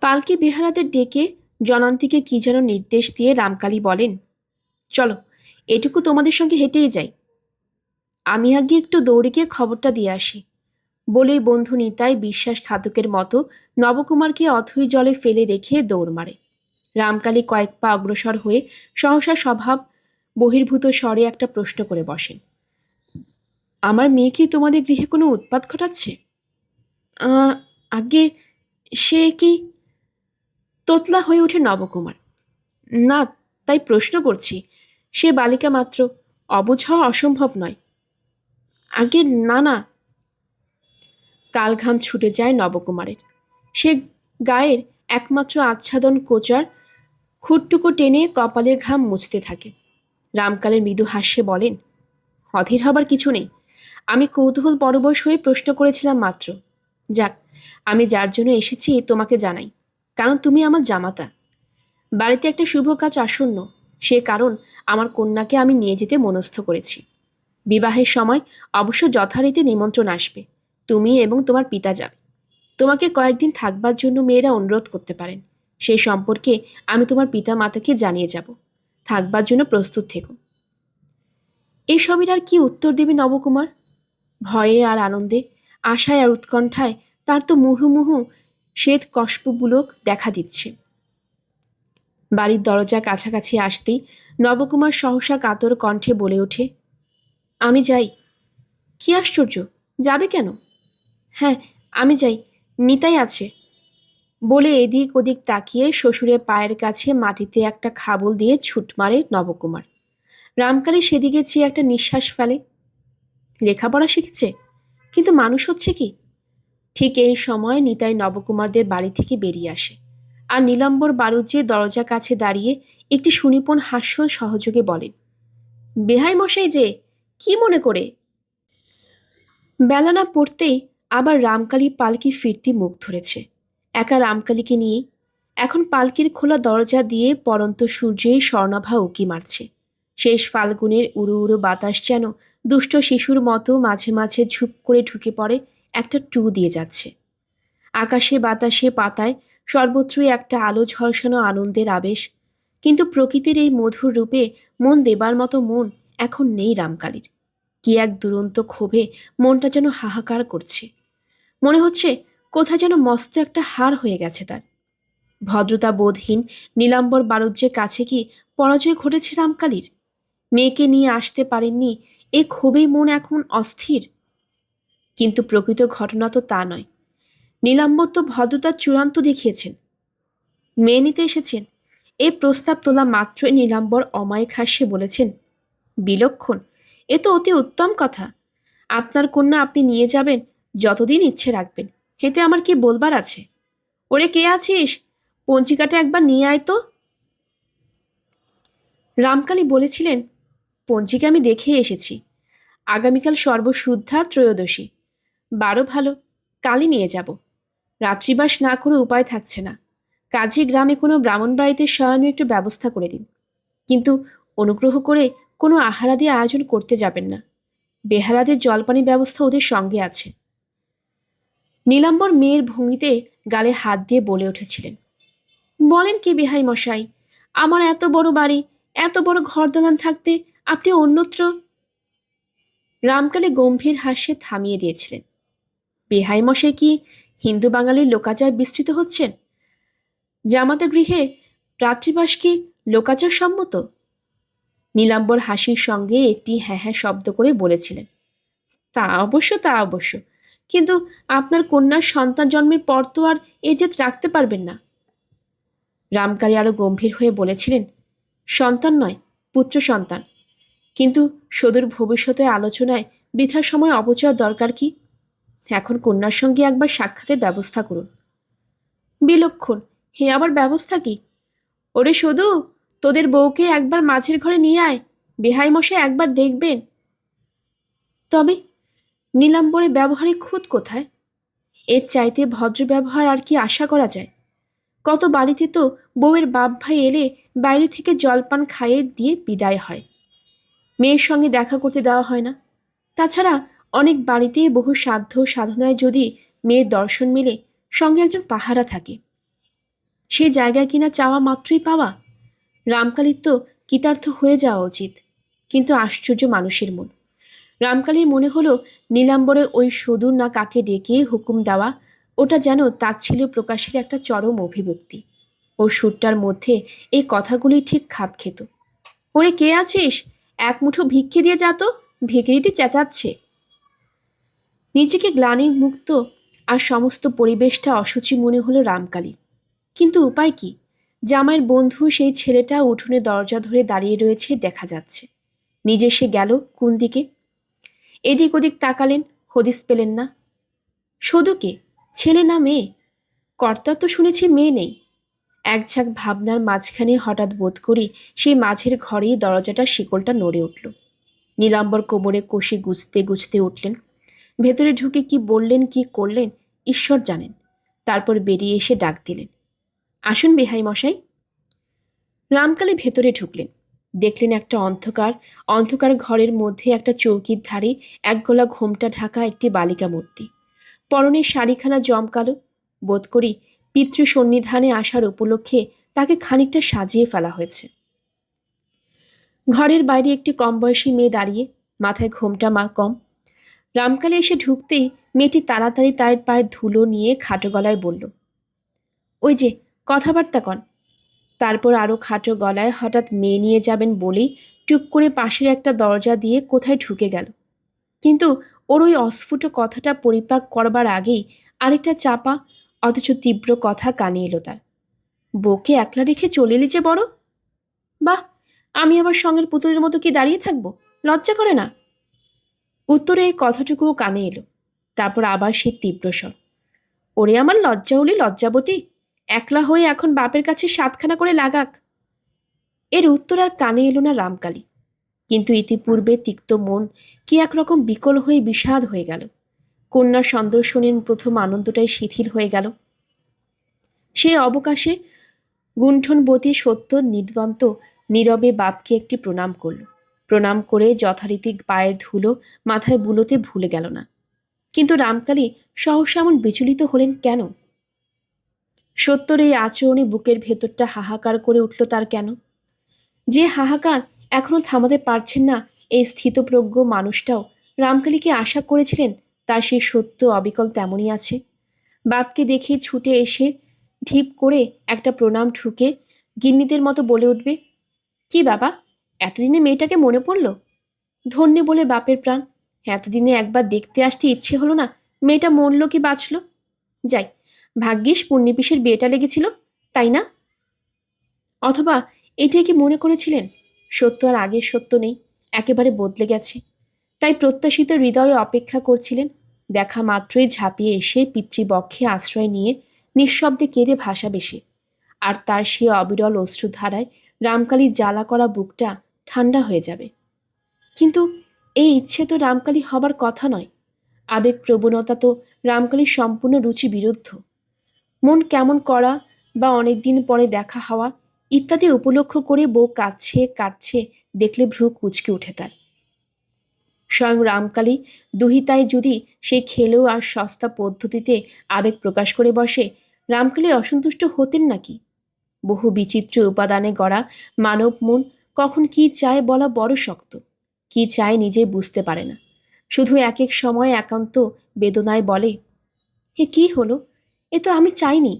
পালকি বেহারাদের ডেকে জনান্তিকে কি যেন নির্দেশ দিয়ে রামকালী বলেন, চলো, এটুকু তোমাদের সঙ্গে হেঁটেই যাই। আমি আগে একটু দৌড়ে গিয়ে খবরটা দিয়ে আসি। বলেই বন্ধু নিতাই বিশ্বাসঘাতকের মতো নবকুমারকে অথই জলে ফেলে রেখে দৌড় মারে। রামকালী কয়েক পা অগ্রসর হয়ে সহসা স্বভাব বহির্ভূত স্বরে একটা প্রশ্ন করে বসেন, আমার মেয়ে কি তোমাদের গৃহে কোনো উৎপাত ঘটাচ্ছে? আগে সে কি? তোতলা হয়ে ওঠে নবকুমার। না, তাই প্রশ্ন করছি। সে বালিকা মাত্র, অবুঝ হওয়া অসম্ভব নয়। আগে না না। কালঘাম ছুটে যায় নবকুমারের। সে গায়ের একমাত্র আচ্ছাদন কোচার খুঁটটুকু টেনে কপালের ঘাম মুছতে থাকে। রামকালের মৃদু হাস্যে বলেন, অধীর হবার কিছু নেই। আমি কৌতূহল পরবশ হয়ে প্রশ্ন করেছিলাম মাত্র। যাক, আমি যার জন্য এসেছি তোমাকে জানাই, কারণ তুমি আমার জামাতা। বাড়িতে একটা শুভ কাজ আসন্ন, সে কারণ আমার কন্যাকে আমি নিয়ে যেতে মনস্থ করেছি। বিবাহের সময় অবশ্য যথারীতি নিমন্ত্রণ আসবে। তুমি এবং তোমার পিতা যাবে। তোমাকে কয়েকদিন থাকবার জন্য মেয়েরা অনুরোধ করতে পারেন। সেই সম্পর্কে আমি তোমার পিতা মাতাকে জানিয়ে যাব। থাকবার জন্য প্রস্তুত থেকো। এসবের আর কি উত্তর দেবে নবকুমার? ভয়ে আর আনন্দে, আশায় আর উৎকণ্ঠায় তার তো মুহুর্মুহু শ্বেত কষ্পবুলক দেখা দিচ্ছে। বাড়ির দরজা কাছাকাছি আসতেই নবকুমার সহসা কাতর কণ্ঠে বলে ওঠে, আমি যাই। কি আশ্চর্য, যাবে কেন? হ্যাঁ, আমি যাই, নিতাই আছে। বলে এদিক ওদিক তাকিয়ে শ্বশুরের পায়ের কাছে মাটিতে একটা খাবল দিয়ে ছুট মারে নবকুমার। রামকালী সেদিকে চেয়ে একটা নিঃশ্বাস ফেলে। লেখাপড়া শিখেছে, কিন্তু মানুষ হচ্ছে কি? ঠিক এই সময় নিতাই নবকুমারদের বাড়ি থেকে বেরিয়ে আসে, আর নীলাম্বর বাড়ুজ্যে দরজা কাছে দাঁড়িয়ে একটি সুনিপুণ হাস্য সহযোগে বলেন, বেহাই মশাই যে, কি মনে করে? বেলা না পড়তেই আবার রামকালী পালকি ফিরতি মুখ ধরেছে, একা রামকালীকে নিয়েই। এখন পালকির খোলা দরজা দিয়ে পরন্ত সূর্যের স্বর্ণাভা উকি মারছে। শেষ ফাল্গুনের উড়ো উড়ো বাতাস যেন দুষ্ট শিশুর মতো মাঝে মাঝে ঝুপ করে ঢুকে পড়ে একটা টু দিয়ে যাচ্ছে। আকাশে বাতাসে পাতায় সর্বত্রই একটা আলো ঝলসানো আনন্দের আবেশ। কিন্তু প্রকৃতির এই মধুর রূপে মন দেবার মতো মন এখন নেই রামকালীর। কি এক দুরন্ত ক্ষোভে মনটা যেন হাহাকার করছে। মনে হচ্ছে কোথায় যেন মস্ত একটা হার হয়ে গেছে তার। ভদ্রতা বোধহীন নীলাম্বর বাড়ুজ্যের কাছে কি পরাজয় ঘটেছে রামকালীর? মেয়েকে নিয়ে আসতে পারেননি, এ ক্ষোভেই মন এখন অস্থির। কিন্তু প্রকৃত ঘটনা তো তা নয়। নীলাম্বর তো ভদ্রতার চূড়ান্ত দেখিয়েছেন। মেয়ে নিতে এসেছেন, এই প্রস্তাব তোলা মাত্রই নীলাম্বর অমায়িক হাস্যে বলেছেন, বিলক্ষণ, এ তো অতি উত্তম কথা। আপনার কন্যা আপনি নিয়ে যাবেন, যতদিন ইচ্ছে রাখবেন, হেতে আমার কি বলবার আছে? ওরে কে আছিস, পঞ্জিকাটা একবার নিয়ে আয় তো। রামকালী বলেছিলেন, পঞ্জিকা আমি দেখে এসেছি, আগামীকাল সর্বশুদ্ধা ত্রয়োদশী। 12 ভালো, কালই নিয়ে যাব। রাত্রিবাস না করে উপায় থাকছে না, কাজে গ্রামে কোনো ব্রাহ্মণ বাড়িতে শয়নের একটু ব্যবস্থা করে দিন। কিন্তু অনুগ্রহ করে কোনো আহারাদি আয়োজন করতে যাবেন না, বেহারাদের জলপানি ব্যবস্থা ওদের সঙ্গে আছে। নীলাম্বর মেয়ের ভঙ্গিতে গালে হাত দিয়ে বলে উঠেছিলেন, বলেন কি বেহাই মশাই, আমার এত বড় বাড়ি, এত বড় ঘরদালান থাকতে আপনি অন্যত্র। রামকালী গম্ভীর হাস্যে থামিয়ে দিয়েছিলেন। বেহাই মশাই কি হিন্দু বাঙালির লোকাচার বিস্তৃত হচ্ছেন? জামাতা গৃহে রাত্রিবাস কি লোকাচার সম্মত? নীলাম্বর হাসির সঙ্গে একটি হ্যাঁ হ্যাঁ শব্দ করে বলেছিলেন, তা অবশ্য, কিন্তু আপনার কন্যার সন্তান জন্মের পর তো আর এ জেদ রাখতে পারবেন না। রামকালী আরো গম্ভীর হয়ে বলেছিলেন, সন্তান নয়, পুত্র সন্তান। কিন্তু সদূর ভবিষ্যতে আলোচনায় বৃথার সময় অপচয় দরকার কি? এখন কন্যার সঙ্গে একবার সাক্ষাতের ব্যবস্থা করুন। বিলক্ষণ, হে আবার ব্যবস্থা কি? ওরে শুধু তোদের বউকে একবার মাঝের ঘরে নিয়ে আয়, বেহাই মশাই একবার দেখবেন। তবে নীলাম্বরের ব্যবহারে খুঁত কোথায়? এর চাইতে ভদ্র ব্যবহার আর কি আশা করা যায়? কত বাড়িতে তো বউয়ের বাপ ভাই এলে বাইরে থেকে জলপান খাইয়ে দিয়ে বিদায় হয়, মেয়ের সঙ্গে দেখা করতে দেওয়া হয় না। তাছাড়া অনেক বাড়িতে বহু সাধ্য সাধনায় যদি মেয়ের দর্শন মেলে, সঙ্গে একজন পাহারা থাকে, সে জায়গায় কিনা চাওয়া মাত্রই পাওয়া। রামকালীর তো কৃতার্থ হয়ে যাওয়া উচিত। কিন্তু আশ্চর্য মানুষের মন। রামকালীর মনে হলো নীলাম্বরে ওই সদূর না কাকে ডেকে হুকুম দেওয়া, ওটা যেন তাচ্ছিল্য প্রকাশের একটা চরম অভিব্যক্তি। ওর সুরটার মধ্যে এই কথাগুলি ঠিক খাপ খেত। ওরে কে আছিস, এক মুঠো ভিক্ষে দিয়ে যা তো, ভিখিরিটি চেঁচাচ্ছে। নিজেকে গ্লানি মুক্ত আর সমস্ত পরিবেশটা অসুচি মনে হলো রামকালী। কিন্তু উপায় কি? জামাইয়ের বন্ধু সেই ছেলেটা উঠোনে দরজা ধরে দাঁড়িয়ে রয়েছে দেখা যাচ্ছে। নিজে সে গেল কোন দিকে? এদিক ওদিক তাকালেন, হদিস পেলেন না। সদুকে, ছেলে না মেয়ে? কর্তার তো শুনেছি মেয়ে নেই। এক ঝাঁক ভাবনার মাঝখানে হঠাৎ বোধ করি সেই মাঝের ঘরেই দরজাটার শিকলটা নড়ে উঠল। নীলাম্বর কোমরে কষি গুছতে গুছতে উঠলেন। ভেতরে ঢুকে কি বললেন কি করলেন ঈশ্বর জানেন। তারপর বেরিয়ে এসে ডাক দিলেন, আসুন বেহাই মশাই। রামকালী ভেতরে ঢুকলেন। দেখলেন একটা অন্ধকার অন্ধকার ঘরের মধ্যে একটা চৌকির ধারে এক গলা ঘোমটা ঢাকা একটি বালিকা মূর্তি। পরনের শাড়িখানা জমকালো, বোধ করি পিতৃ সন্নিধানে আসার উপলক্ষে তাকে খানিকটা সাজিয়ে ফেলা হয়েছে। ঘরের বাইরে একটি কম বয়সী মেয়ে দাঁড়িয়ে, মাথায় ঘোমটা কম। রামকালী এসে ঢুকতেই মেয়েটি তাড়াতাড়ি তার পায়ের ধুলো নিয়ে খাটো গলায় বলল, ওই যে কথাবার্তা কন। তারপর আরও খাটো গলায় হঠাৎ মেয়ে নিয়ে যাবেন বলেই টুক করে পাশের একটা দরজা দিয়ে কোথায় ঢুকে গেল। কিন্তু ওর ওই অস্ফুট কথাটা পরিপাক করবার আগেই আরেকটা চাপা অথচ তীব্র কথা কানে এলো তার, বউকে একলা রেখে চলে এলি যে বড়। বাহ, আমি আবার সঙ্গের পুতুলের মতো কি দাঁড়িয়ে থাকবো? লজ্জা করে না? উত্তরে এই কথাটুকুও কানে এলো। তারপর আবার সে তীব্র স্বর, ওরে আমার লজ্জা হলি লজ্জাবতী, একলা হয়ে এখন বাপের কাছে সাতখানা করে লাগাক। এর উত্তর আর কানে এলো না রামকালী। কিন্তু ইতিপূর্বে তিক্ত মন কি একরকম বিকল হয়ে বিষাদ হয়ে গেল। কন্যা সন্দর্শনের প্রথম আনন্দটাই শিথিল হয়ে গেল। সে অবকাশে গুণ্ঠনবতী সত্য নিদন্ত নীরবে বাপকে একটি প্রণাম করল। প্রণাম করে যথারীতি পায়ের ধুলো মাথায় বুলোতে ভুলে গেল না। কিন্তু রামকালী সহসা এমন বিচলিত হলেন কেন? সত্যর এই আচরণে বুকের ভেতরটা হাহাকার করে উঠল তার কেন? যে হাহাকার এখনো থামাতে পারছেন না এই স্থিতপ্রজ্ঞ মানুষটাও রামকালীকে আশা করেছিলেন তার সেই সত্য অবিকল তেমনই আছে। বাপকে দেখে ছুটে এসে ঢিপ করে একটা প্রণাম ঠুকে গিন্নিদের মতো বলে উঠবে, কি বাবা, এতদিনে মেয়েটাকে মনে পড়ল? ধন্যে বলে বাপের প্রাণ, এতদিনে একবার দেখতে আসতে ইচ্ছে হলো না মেয়েটা মরল কি বাঁচল। যাই, ভাগ্যিস পুণ্যিপিসের বিয়েটা লেগেছিল, তাই না? অথবা এটাই কি মনে করেছিলেন সত্য আর আগের সত্য নেই, একেবারে বদলে গেছে, তাই প্রত্যাশিত হৃদয়ে অপেক্ষা করছিলেন দেখা মাত্রই ঝাঁপিয়ে এসে পিতৃবক্ষে আশ্রয় নিয়ে নিঃশব্দে কেঁদে ভাসাবে সে, আর তার সে অবিরল অশ্রুধারায় রামকালীর জ্বালা করা বুকটা ঠান্ডা হয়ে যাবে। কিন্তু এই ইচ্ছে তো রামকালী হবার কথা নয়। আবেগ প্রবণতা তো রামকালীর সম্পূর্ণ রুচি বিরুদ্ধ। মন কেমন করা বা অনেকদিন পরে দেখা হওয়া ইত্যাদি উপলক্ষ করে বউ কাঁদছে কাটছে দেখলে ভ্রু কুঁচকে উঠে তার। স্বয়ং রামকালী দুহিতায় যদি সেই খেলেও আর সস্তা পদ্ধতিতে আবেগ প্রকাশ করে বসে, রামকালী অসন্তুষ্ট হতেন নাকি? বহু বিচিত্র উপাদানে গড়া মানব মন কখন কি চায় বলা বড় শক্ত। কি চায় নিজে বুঝতে পারে না, শুধু এক এক সময় একান্ত বেদনায় বলে, এ কি হলো, এ তো আমি চাইনি।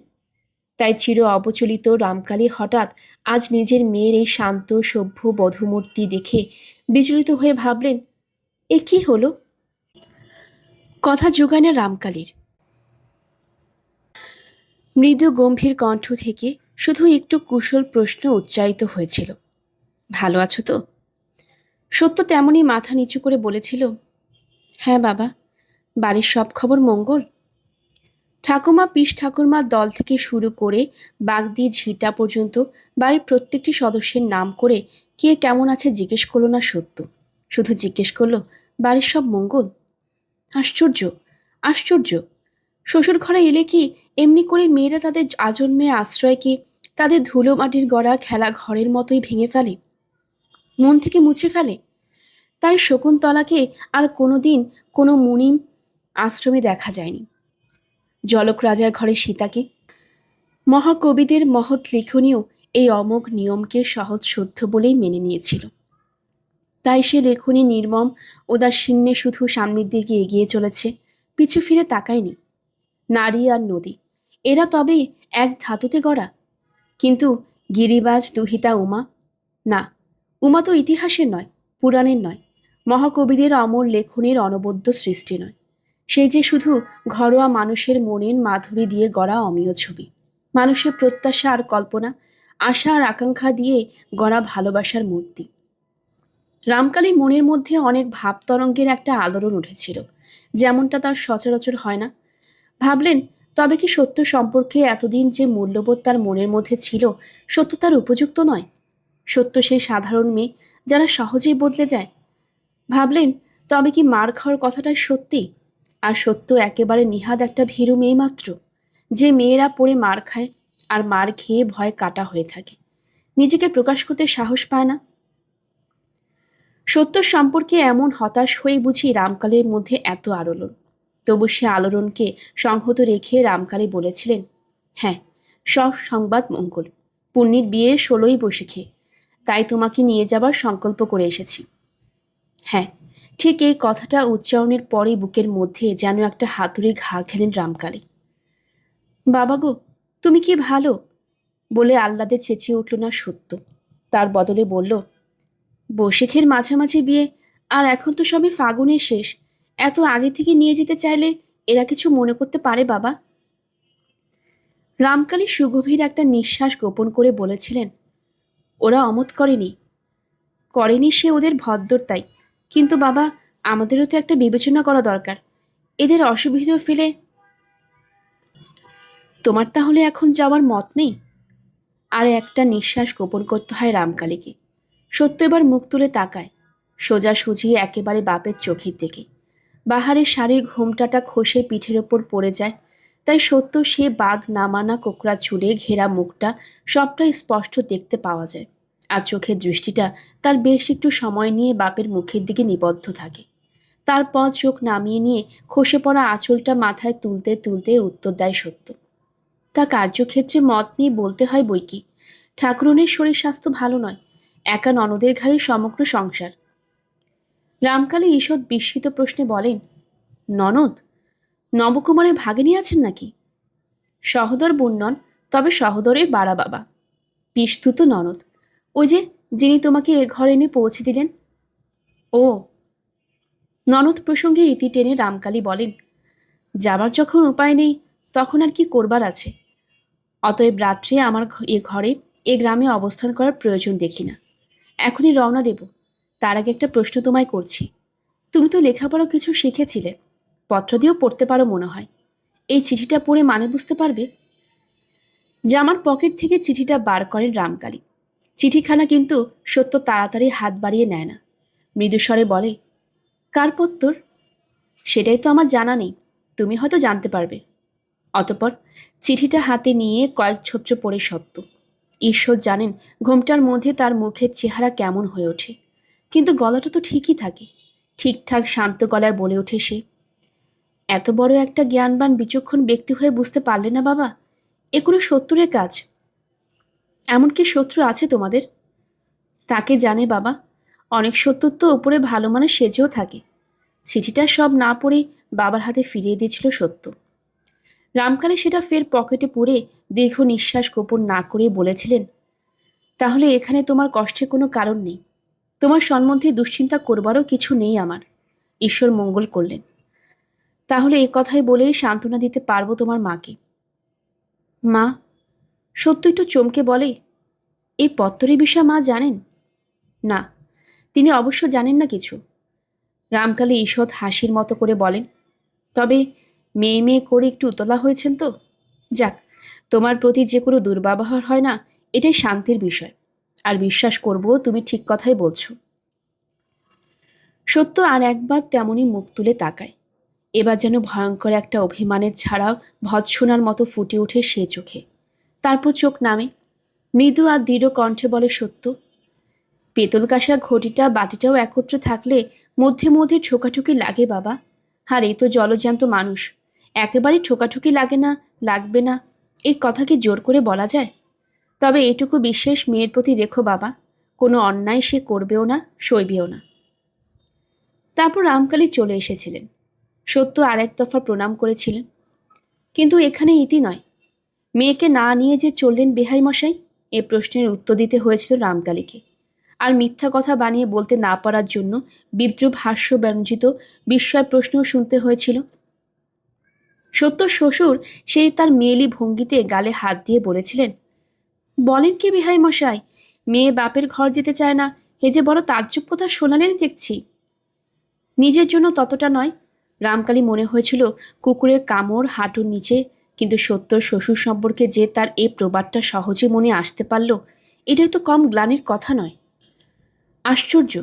তাই চির অবচলিত রামকালী হঠাৎ আজ নিজের মেয়ের এই শান্ত সভ্য বধূমূর্তি দেখে বিচলিত হয়ে ভাবলেন, এ কি হলো? কথা জোগায় না রামকালীর। মৃদু গম্ভীর কণ্ঠ থেকে শুধু একটু কুশল প্রশ্ন উচ্চারিত হয়েছিল, ভালো আছো তো? সত্য তেমনই মাথা নিচু করে বলেছিল, হ্যাঁ বাবা, বাড়ির সব খবর মঙ্গল। ঠাকুমা পিস ঠাকুরমার দল থেকে শুরু করে বাগদি ঝিটা পর্যন্ত বাড়ির প্রত্যেকটি সদস্যের নাম করে কে কেমন আছে জিজ্ঞেস করলো না সত্য, শুধু জিজ্ঞেস করলো বাড়ির সব মঙ্গল। আশ্চর্য, আশ্চর্য! শ্বশুর ঘরে এলে কি এমনি করে মেয়েরা তাদের আজন্মের আশ্রয়কে তাদের ধুলো মাটির গড়া খেলা ঘরের মতোই ভেঙে ফেলে, মন থেকে মুছে ফেলে? তাই শকুন্তলাকে আর কোনোদিন কোনো মুনিম আশ্রমে দেখা যায়নি। জলক রাজার ঘরে সীতাকে মহাকবিদের মহৎ লিখনীয় এই অমোঘ নিয়মকে সহজ সত্য বলেই মেনে নিয়েছিল। তাই সে লেখনী নির্মম উদাসীন্যে শুধু সামনের দিকে এগিয়ে চলেছে, পিছু ফিরে তাকায়নি। নারী আর নদী, এরা তবে এক ধাতুতে গড়া। কিন্তু গিরিবাজ দুহিতা উমা, না, উমা তো ইতিহাসের নয়, পুরাণের নয়, মহাকবিদের অমর লেখনের অনবদ্য সৃষ্টি নয়। সে যে শুধু ঘরোয়া মানুষের মনের মাধুরী দিয়ে গড়া অমীয় ছবি, মানুষের প্রত্যাশা আর কল্পনা, আশা আর আকাঙ্ক্ষা দিয়ে গড়া ভালোবাসার মূর্তি। রামকালী মনের মধ্যে অনেক ভাবতরঙ্গের একটা আলোড়ন উঠেছিল, যেমনটা তার সচরাচর হয় না। ভাবলেন, তবে কি সত্য সম্পর্কে এতদিন যে মূল্যবোধ তার মনের মধ্যে ছিল সত্য তার উপযুক্ত নয়? সত্য সেই সাধারণ মেয়ে যারা সহজেই বদলে যায়। ভাবলেন, তবে কি মার খাওয়ার কথাটাই সত্যি, আর সত্য একেবারে নিহাদ একটা ভীরু মেয়ে মাত্র, যে মেয়েরা পড়ে মার খায় আর মার খেয়ে ভয় কাটা হয়ে থাকে, নিজেকে প্রকাশ করতে সাহস পায় না। সত্য সম্পর্কে এমন হতাশ হয়ে বুঝি রামকালীর মধ্যে এত আলোড়ন। তবু সে আলোড়নকে সংহত রেখে রামকালী বলেছিলেন, হ্যাঁ, সব সংবাদ মঙ্গল, পুণ্যির বিয়ে 16ই বৈশাখে, তাই তোমাকে নিয়ে যাবার সংকল্প করে এসেছি। হ্যাঁ, ঠিক এই কথাটা উচ্চারণের পরেই বুকের মধ্যে যেন একটা হাতুড়ি ঘা খেলেন রামকালী। বাবা গো, তুমি কি ভালো, বলে আহ্লাদে চেঁচিয়ে উঠল না সত্য। তার বদলে বলল, বৈশাখের মাঝামাঝি বিয়ে, আর এখন তো সবে ফাগুনের শেষ, এত আগে থেকে নিয়ে যেতে চাইলে এরা কিছু মনে করতে পারে বাবা? রামকালী সুগভীর একটা নিঃশ্বাস গোপন করে বলেছিলেন, ওরা অমত করেনি, করেনি সে ওদের ভদ্রতাই, কিন্তু বাবা, আমাদেরও তো একটা বিবেচনা করা দরকার। এদের অসুবিধা ফেলে তোমার তাহলে এখন যাওয়ার মত নেই? আর একটা নিঃশ্বাস গোপন করতে হয় রামকালীকে। সত্য এবার মুখ তুলে তাকায়, সোজাসুজি একেবারে বাপের চোখের দিকে। বাহারের শাড়ির ঘোমটাটা খসে পিঠের ওপর পড়ে যায়, তাই সত্য সে বাঘ নামানা কোকড়া চুলে ঘেরা মুখটা সবটাই স্পষ্ট দেখতে পাওয়া যায়। আর চোখের দৃষ্টিটা তার বেশ একটু সময় নিয়ে বাপের মুখের দিকে নিবদ্ধ থাকে। তারপর চোখ নামিয়ে নিয়ে খসে পড়া আঁচলটা মাথায় তুলতে তুলতে উত্তর দেয় সত্য। তা কার্যক্ষেত্রে মত নিয়ে বলতে হয় বই কি, ঠাকুরনের শরীর স্বাস্থ্য ভালো নয়, একা ননদের ঘাড়ে সমগ্র সংসার। রামকালী ঈষৎ বিস্মিত প্রশ্নে বলেন, ননদ? নবকুমারের ভাগিনী আছেন নাকি? সহোদর বোন নন, তবে সহোদরের বাড়া বাবা, পিস্তুত ননদ, ওই যে যিনি তোমাকে এ ঘরে এনে পৌঁছে দিলেন। ও। ননদ প্রসঙ্গে ইতি টেনে রামকালী বলেন, যাবার যখন উপায় নেই তখন আর কি করবার আছে। অতএব রাত্রে আমার এ ঘরে, এ গ্রামে অবস্থান করার প্রয়োজন দেখি না। এখনই রওনা দেব। তার আগে একটা প্রশ্ন তোমায় করছি। তুমি তো লেখাপড়া কিছু শিখেছিলে, পত্র দিয়েও পড়তে পারো মনে হয়। এই চিঠিটা পড়ে মানে বুঝতে পারবে? জামার পকেট থেকে চিঠিটা বার করেন রামকালী। চিঠিখানা কিন্তু সত্য তাড়াতাড়ি হাত বাড়িয়ে নেয় না, মৃদুস্বরে বলে, কার পত্তর? সেটাই তো আমার জানা নেই, তুমি হয়তো জানতে পারবে। অতঃপর চিঠিটা হাতে নিয়ে কয়েক ছত্র পড়ে সত্য। ঈশ্বর জানেন ঘোমটার মধ্যে তার মুখের চেহারা কেমন হয়ে ওঠে, কিন্তু গলাটা তো ঠিকই থাকে। ঠিকঠাক শান্ত গলায় বলে ওঠে সে, এত বড় একটা জ্ঞানবান বিচক্ষণ ব্যক্তি হয়ে বুঝতে পারলে না বাবা? এ কোনো শত্রুরের কাজ। এমনকি শত্রু আছে তোমাদের? তাকে জানে বাবা, অনেক শত্রুর তো ওপরে ভালো মানুষ সেজেও থাকে। চিঠিটা সব না পড়ে বাবার হাতে ফিরিয়ে দিয়েছিল সত্য। রামকালী সেটা ফের পকেটে পুরে দীর্ঘ নিঃশ্বাস গোপন না করেই বলেছিলেন, তাহলে এখানে তোমার কষ্টের কোনো কারণ নেই। তোমার সম্বন্ধে দুশ্চিন্তা করবারও কিছু নেই আমার। ঈশ্বর মঙ্গল করলেন। তাহলে এ কথাই বলেই সান্ত্বনা দিতে পারবো তোমার মাকে। মা? সত্য একটু চমকে বলে, এই পত্তরের বিষয়ে মা জানেন? না, তিনি অবশ্য জানেন না কিছু। রামকালী ঈষৎ হাসির মতো করে বলেন, তবে মেয়ে মেয়ে করে একটু উতলা হয়েছেন তো। যাক, তোমার প্রতি যে কোনো দুর্ব্যবহার হয় না, এটাই শান্তির বিষয়। আর বিশ্বাস করব তুমি ঠিক কথাই বলছো। সত্য আর একবার তেমনই মুখ তুলে তাকায়। এবার যেন ভয়ঙ্কর একটা অভিমানের ছাড়াও ভৎসনার মতো ফুটে ওঠে সে চোখে। তারপর চোখ নামে, মৃদু আর দৃঢ় কণ্ঠে বলে সত্য, পেতল কাঁসার ঘটিটা বাটিটাও একত্রে থাকলে মধ্যে মধ্যে ঠোকাঠুকি লাগে বাবা। আর এই তো জলজ্যান্ত মানুষ, একেবারেই ঠোকাঠুকি লাগে না, লাগবে না, এই কথা কি জোর করে বলা যায়? তবে এটুকু বিশেষ মেয়ের প্রতি রেখো বাবা, কোনো অন্যায় সে করবেও না, সইবেও না। তারপর রামকালী চলে এসেছিলেন। সত্য আর এক দফা প্রণাম করেছিলেন। কিন্তু এখানে ইতি নয়। মেয়েকে না নিয়ে যে চললেন বেহাই মশাই, এ প্রশ্নের উত্তর দিতে হয়েছিল রামকালীকে। আর মিথ্যা কথা বানিয়ে বলতে না পারার জন্য বিদ্রুপ হাস্য ব্যঞ্জিত বিস্ময় প্রশ্নও শুনতে হয়েছিল। সত্যর শ্বশুর সেই তার মেয়েলি ভঙ্গিতে গালে হাত দিয়ে বলেছিলেন, বলেন কি বেহাই মশাই, মেয়ে বাপের ঘর যেতে চায় না, এ যে বড় তাজ্জব কথা শোনালেন দেখছি। নিজের জন্য ততটা নয়, রামকালী মনে হয়েছিল কুকুরের কামড় হাঁটুর নিচে, কিন্তু সত্যর শ্বশুর সম্পর্কে যে তার এই প্রবাদটা সহজে মনে আসতে পারল, এটাই তো কম গ্লানির কথা নয়। আশ্চর্য,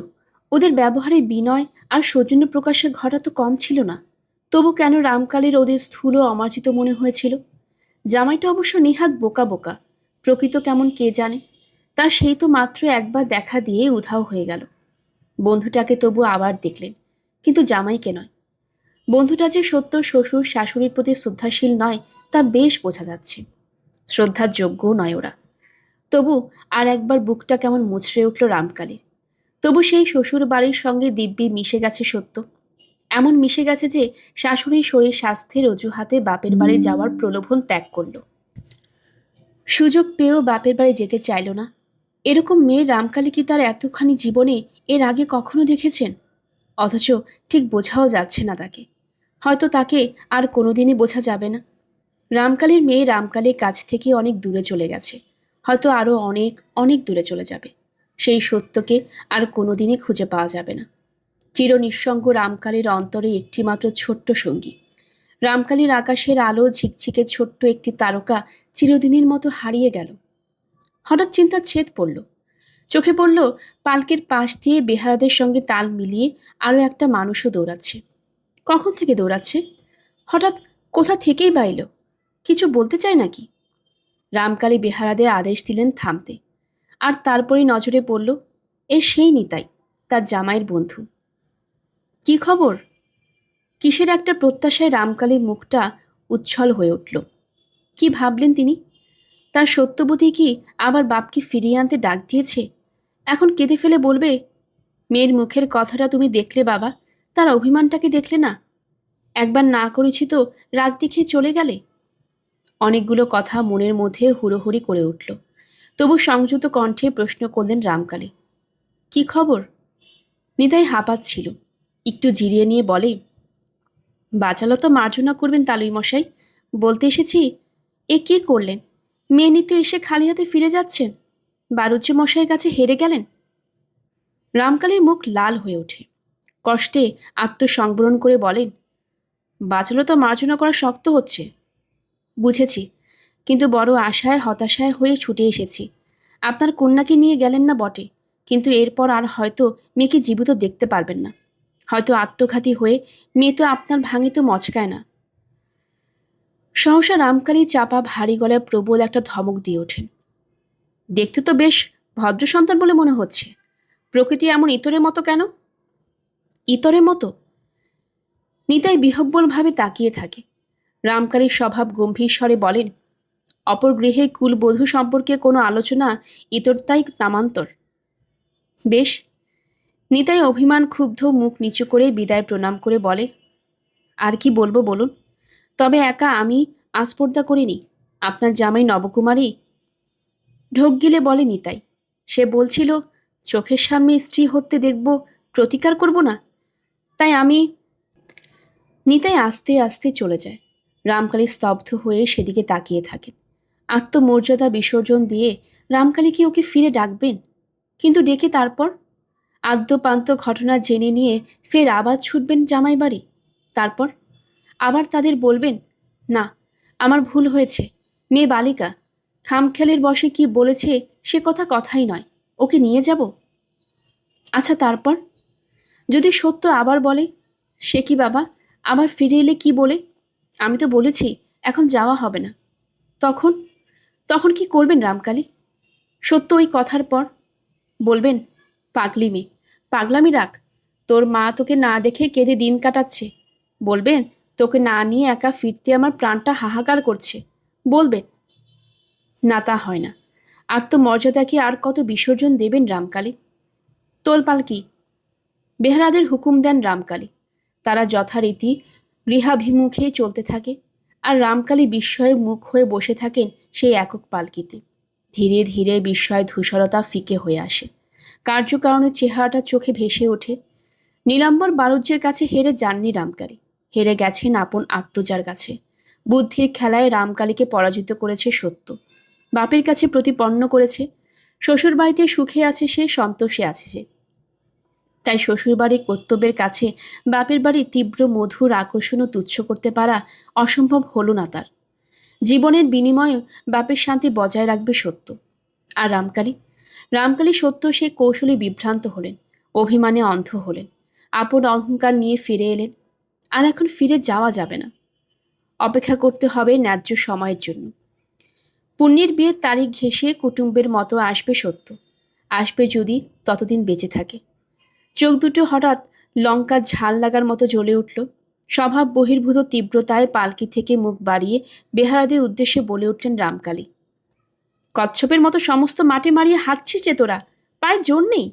ওদের ব্যবহারে বিনয় আর সৌজন্য প্রকাশের ঘটা তো কম ছিল না। তবু কেন রামকালীর ওদের স্থূল অমার্জিত মনে হয়েছিল? জামাইটা অবশ্য নেহাত বোকা বোকা, প্রকৃত কেমন কে জানে। তার সেই তো মাত্র একবার দেখা দিয়ে উধাও হয়ে গেল। বন্ধুটাকে তবু আবার দেখলেন, কিন্তু জামাইকে নয়। বন্ধুটা যে সত্য শ্বশুর শাশুড়ির প্রতি শ্রদ্ধাশীল নয়, তা বেশ বোঝা যাচ্ছে। শ্রদ্ধার যোগ্যও নয় ওরা। তবু আর একবার বুকটা কেমন মুচড়ে উঠল রামকালীর। তবু সেই শ্বশুর বাড়ির সঙ্গে দিব্যি মিশে গেছে সত্য। এমন মিশে গেছে যে শাশুড়ির শরীর স্বাস্থ্যের অজুহাতে বাপের বাড়ি যাওয়ার প্রলোভন ত্যাগ করল। সুযোগ পেয়েও বাপের বাড়ি যেতে চাইল না। এরকম মেয়ে রামকালী কি তার এতখানি জীবনে এর আগে কখনো দেখেছেন? অথচ ঠিক বোঝাও যাচ্ছে না তাকে। হয়তো তাকে আর কোনোদিনই বোঝা যাবে না। রামকালীর মেয়ে রামকালীর কাছ থেকে অনেক দূরে চলে গেছে, হয়তো আরও অনেক অনেক দূরে চলে যাবে। সেই সত্যকে আর কোনোদিনই খুঁজে পাওয়া যাবে না। চির নিঃসঙ্গ রামকালীর অন্তরে একটিমাত্র ছোট্ট সঙ্গী। রামকালীর আকাশের আলো ঝিকঝিকে ছোট্ট একটি তারকা চিরদিনের মতো হারিয়ে গেল। হঠাৎ চিন্তার ছেদ পড়ল। চোখে পড়ল পালকের পাশ দিয়ে বেহারাদের সঙ্গে তাল মিলিয়ে আরও একটা মানুষও দৌড়াচ্ছে। কখন থেকে দৌড়াচ্ছে? হঠাৎ কোথা থেকেই বা এলো? কিছু বলতে চায় নাকি? রামকালী বেহারাদের আদেশ দিলেন থামতে। আর তারপরেই নজরে পড়ল এ সেই নিতাই, তার জামাইয়ের বন্ধু। কি খবর? কিসের একটা প্রত্যাশায় রামকালীর মুখটা উচ্ছল হয়ে উঠল। কি ভাবলেন তিনি? তার সত্যবতী কি আবার বাপকে ফিরিয়ে আনতে ডাক দিয়েছে? এখন কেঁদে ফেলে বলবে, মেয়ের মুখের কথাটা তুমি দেখলে বাবা, তার অভিমানটাকে দেখলে না? একবার না করেছি তো রাগ দেখিয়ে চলে গেলে। অনেকগুলো কথা মনের মধ্যে হুড়োহুড়ি করে উঠল। তবু সংযত কণ্ঠে প্রশ্ন করলেন রামকালী, কি খবর? নিতাই হাঁপাচ্ছিল। একটু জিরিয়ে নিয়ে বলে, বাঁচালো তো মার্জনা করবেন তালুই মশাই। বলতে এসেছি, এ কি করলেন? মেয়ে নিতে এসে খালি হাতে ফিরে যাচ্ছেন? বারুজ্য মশাইয়ের কাছে হেরে গেলেন। রামকালীর মুখ লাল হয়ে ওঠে। কষ্টে আত্মসংবরণ করে বলেন, বাঁচালো তো মার্জনা করা শক্ত হচ্ছে। বুঝেছি, কিন্তু বড় আশায় হতাশায় হয়ে ছুটে এসেছি। আপনার কন্যাকে নিয়ে গেলেন না বটে, কিন্তু এরপর আর হয়তো মেয়েকে জীবিত দেখতে পারবেন না। হয়তো আত্মঘাতী হয়ে মেয়ে তো আপনার ভাঙে তো মচকায় না। সহসা রামকালী চাপা ভারী গলায় প্রবল একটা ধমক দিয়ে ওঠেন। দেখতে তো বেশ ভদ্র সন্তান বলে মনে হচ্ছে। প্রকৃতি এমন ইতরের মতো কেন? ইতরের মতো? নিতাই বিহব্বলভাবে তাকিয়ে থাকে। রামকালীর স্বভাব গম্ভীর স্বরে বলেন, অপর গৃহে কুলবধূ সম্পর্কে কোনো আলোচনা ইতরতাই নামান্তর। বেশ। নিতাই অভিমান ক্ষুব্ধ মুখ নিচু করে বিদায় প্রণাম করে বলে, আর কি বলবো বলুন। তবে একা আমি আস্পর্ধা করিনি, আপনার জামাই নবকুমারী। ঢোক গিলে বলে নিতাই। সে বলছিল, চোখের সামনে স্ত্রী হতে দেখব, প্রতিকার করব না। তাই আমি। নিতাই আস্তে আস্তে চলে যায়। রামকালী স্তব্ধ হয়ে সেদিকে তাকিয়ে থাকেন। আত্মমর্যাদা বিসর্জন দিয়ে রামকালী কি ওকে ফিরে ডাকবেন? কিন্তু ডেকে তারপর আদ্যপান্ত ঘটনা জেনে নিয়ে ফের আবার ছুটবেন জামাই বাড়ি। তারপর আবার তাদের বলবেন, না, আমার ভুল হয়েছে, মেয়ে বালিকা, খামখেয়ালির বশে কি বলেছে সে কথা কথাই নয়, ওকে নিয়ে যাব। আচ্ছা তারপর যদি সত্য আবার বলে, সে কি বাবা, আবার ফিরে এলে কি বলে? আমি তো বলেছি এখন যাওয়া হবে না। তখন তখন কি করবেন রামকালী? সত্য ওই কথার পর বলবেন, পাগলি মেয়ে, পাগলামি রাখ, তোর মা তোকে না দেখে কেঁদে দিন কাটাচ্ছে। বলবেন, তোকে না নিয়ে একা ফিরতে আমার প্রাণটা হাহাকার করছে। বলবেন, না তা হয় না। আত্মমর্যাদাকে আর কত বিসর্জন দেবেন রামকালী? তোল পালকি। বেহারাদের হুকুম দেন রামকালী। তারা যথারীতি গৃহাভিমুখে চলতে থাকে, আর রামকালী বিস্ময়ে মুখ হয়ে বসে থাকেন সেই একক পালকিতে। ধীরে ধীরে বিস্ময় ধূসরতা ফিকে হয়ে আসে। কার্যকারণের চেহারাটা চোখে ভেসে ওঠে। নীলাম্বর বারুজ্যের কাছে হেরে যাননি রামকালী, হেরে গেছেন আপন আত্মজার কাছে। বুদ্ধির খেলায় রামকালীকে পরাজিত করেছে সত্য, বাপের কাছে প্রতিপন্ন করেছে। শ্বশুরবাড়িতে সুখে আছে সে, সন্তোষে আছে সে। তাই শ্বশুরবাড়ির কর্তব্যের কাছে বাপের বাড়ির তীব্র মধুর আকর্ষণও তুচ্ছ করতে পারা অসম্ভব হল না তার। জীবনের বিনিময়ে বাপের শান্তি বজায় রাখবে সত্য। আর রামকালী সত্য সে কৌশলে বিভ্রান্ত হলেন, অভিমানে অন্ধ হলেন, আপন অহংকার নিয়ে ফিরে এলেন। আর এখন ফিরে যাওয়া যাবে না, অপেক্ষা করতে হবে ন্যায্য সময়ের জন্য। পুণ্যের বিয়ের তারিখ ঘেঁষে কুটুম্বের মতো আসবে সত্য, আসবে যদি ততদিন বেঁচে থাকে। চোখ দুটো হঠাৎ লঙ্কার ঝাল লাগার মতো জ্বলে উঠল। স্বভাব বহির্ভূত তীব্রতায় পালকি থেকে মুখ বাড়িয়ে বেহারাদের উদ্দেশ্যে বলে উঠলেন রামকালী, কচ্ছপের মতো সমস্ত মাঠে মারিয়ে হাঁটছিস যে তোরা, পায়ে জোর নেই।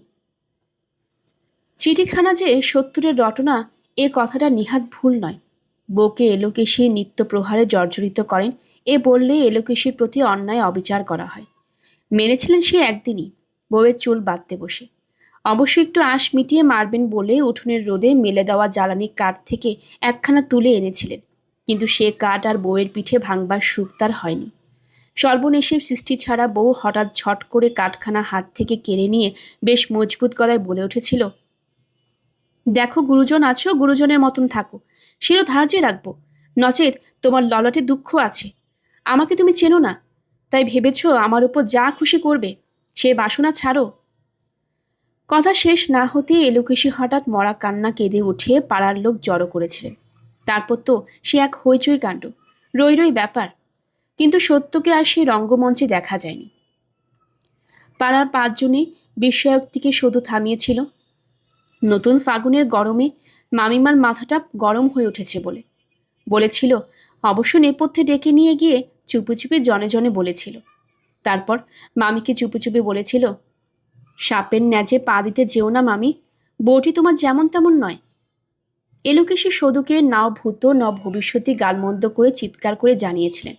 চিঠিখানা যে সত্তরের রটনা, এ কথাটা নিহাত ভুল নয়। বউকে এলোকেশী নিত্য প্রহারে জর্জরিত করেন, এ বললে এলোকেশীর প্রতি অন্যায় অবিচার করা হয়। মেরেছিলেন সে একদিনই, বউয়ের চুল বাঁধতে বসে। অবশ্য একটু আঁশ মিটিয়ে মারবেন বলে উঠোনের রোদে মেলে দেওয়া জ্বালানি কাঠ থেকে একখানা তুলে এনেছিলেন, কিন্তু সে কাঠ আর বউয়ের পিঠে ভাঙবার সুখ তার হয়নি। সর্বনেশের সৃষ্টি ছাড়া বউ হঠাৎ ঝট করে কাঠখানা হাত থেকে কেড়ে নিয়ে বেশ মজবুত গলায় বলে উঠেছিল, দেখো গুরুজন আছো, গুরুজনের মতন থাকো, শিরোধার্যে রাখবো, নচেত তোমার ললাটে দুঃখ আছে। আমাকে তুমি চেনো না, তাই ভেবেছ আমার উপর যা খুশি করবে, সে বাসনা ছাড়ো। কথা শেষ না হতে এলোকেশি হঠাৎ মরা কান্না কেঁদে উঠিয়ে পাড়ার লোক জড়ো করেছিলেন। তারপর তো সে এক হইচই কাণ্ড, রই রই ব্যাপার। কিন্তু সত্যকে আর সেই রঙ্গমঞ্চে দেখা যায়নি। পাড়ার 5 জনে বিস্ময়োক্তিকে শুধু থামিয়েছিল নতুন ফাগুনের গরমে মামিমার মাথাটা গরম হয়ে উঠেছে বলে। বলেছিল, অবশ্য নেপথ্যে ডেকে নিয়ে গিয়ে চুপি চুপি জনে জনে বলেছিল। তারপর মামিকে চুপি চুপি বলেছিল, সাপের ন্যাজে পা দিতে যেও না মামি, বউটি তোমার যেমন তেমন নয়। এলোকেশি সদুকে নাও ভূত ন ভবিষ্যতে গালমন্দ করে চিৎকার করে জানিয়েছিলেন,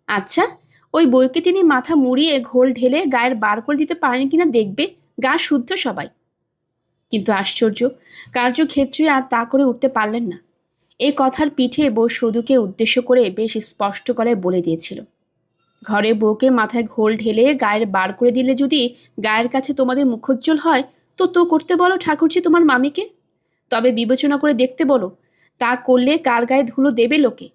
আচ্ছা ওই বইকে তিনি মাথা মুড়িয়ে ঘোল ঢেলে গায়ের বার করে দিতে পারেন কিনা দেখবে, গা শুদ্ধ সবাই। কিন্তু আশ্চর্য, কার্যক্ষেত্রে আর তা করে উঠতে পারলেন না। এই কথার পিঠে বউ সদুকে উদ্দেশ্য করে বেশ স্পষ্ট গলায় বলে দিয়েছিল, ঘরে বউকে মাথায় ঘোল ঢেলে গায়ের বার করে দিলে যদি গায়ের কাছে তোমাদের মুখোজ্জ্বল হয়, তো করতে বলো ঠাকুরজি তোমার মামিকে। তবে বিবেচনা করে দেখতে বলো, তা করলে কার গায়ে ধুলো দেবে লোকে।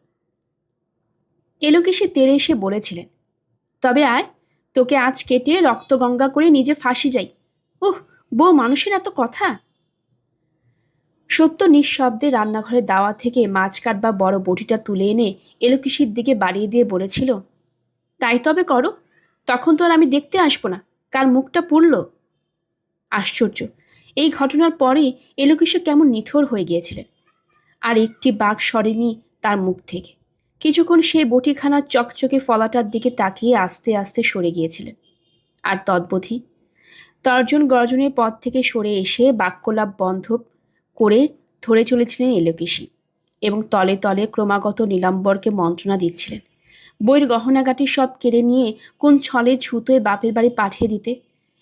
এলোকেশে তেড়ে এসে বলেছিলেন, তবে আয়, তোকে আজ কেটে রক্তগঙ্গা করে নিজে ফাঁসি যাই। উহ, বউ মানুষের এত কথা। সত্য নিঃশব্দে রান্নাঘরের দাওয়া থেকে মাছ কাটবা বড় বটিটা তুলে এনে এলোকেশির দিকে বাড়িয়ে দিয়ে বলেছিল, তাই তবে করো, তখন তো আর আমি দেখতে আসবো না কার মুখটা পুড়ল। আশ্চর্য, এই ঘটনার পরে এলোকেশি কেমন নিথর হয়ে গিয়েছিলেন। আর একটি বাক সরেনি তার মুখ থেকে। কিছুক্ষণ সে বটিখানার চকচকে ফলাটার দিকে তাকিয়ে আস্তে আস্তে সরে গিয়েছিলেন। আর তদ্বধি তর্জন গর্জনের পথ থেকে সরে এসে বাক্যলাপ বন্ধ করে ধরে চলেছিলেন এলোকেশি, এবং তলে তলে ক্রমাগত নীলাম্বরকে মন্ত্রণা দিচ্ছিলেন বইয়ের গহনাগাটি সব কেড়ে নিয়ে কোন ছলে ছুতোয় বাপের বাড়ি পাঠিয়ে দিতে।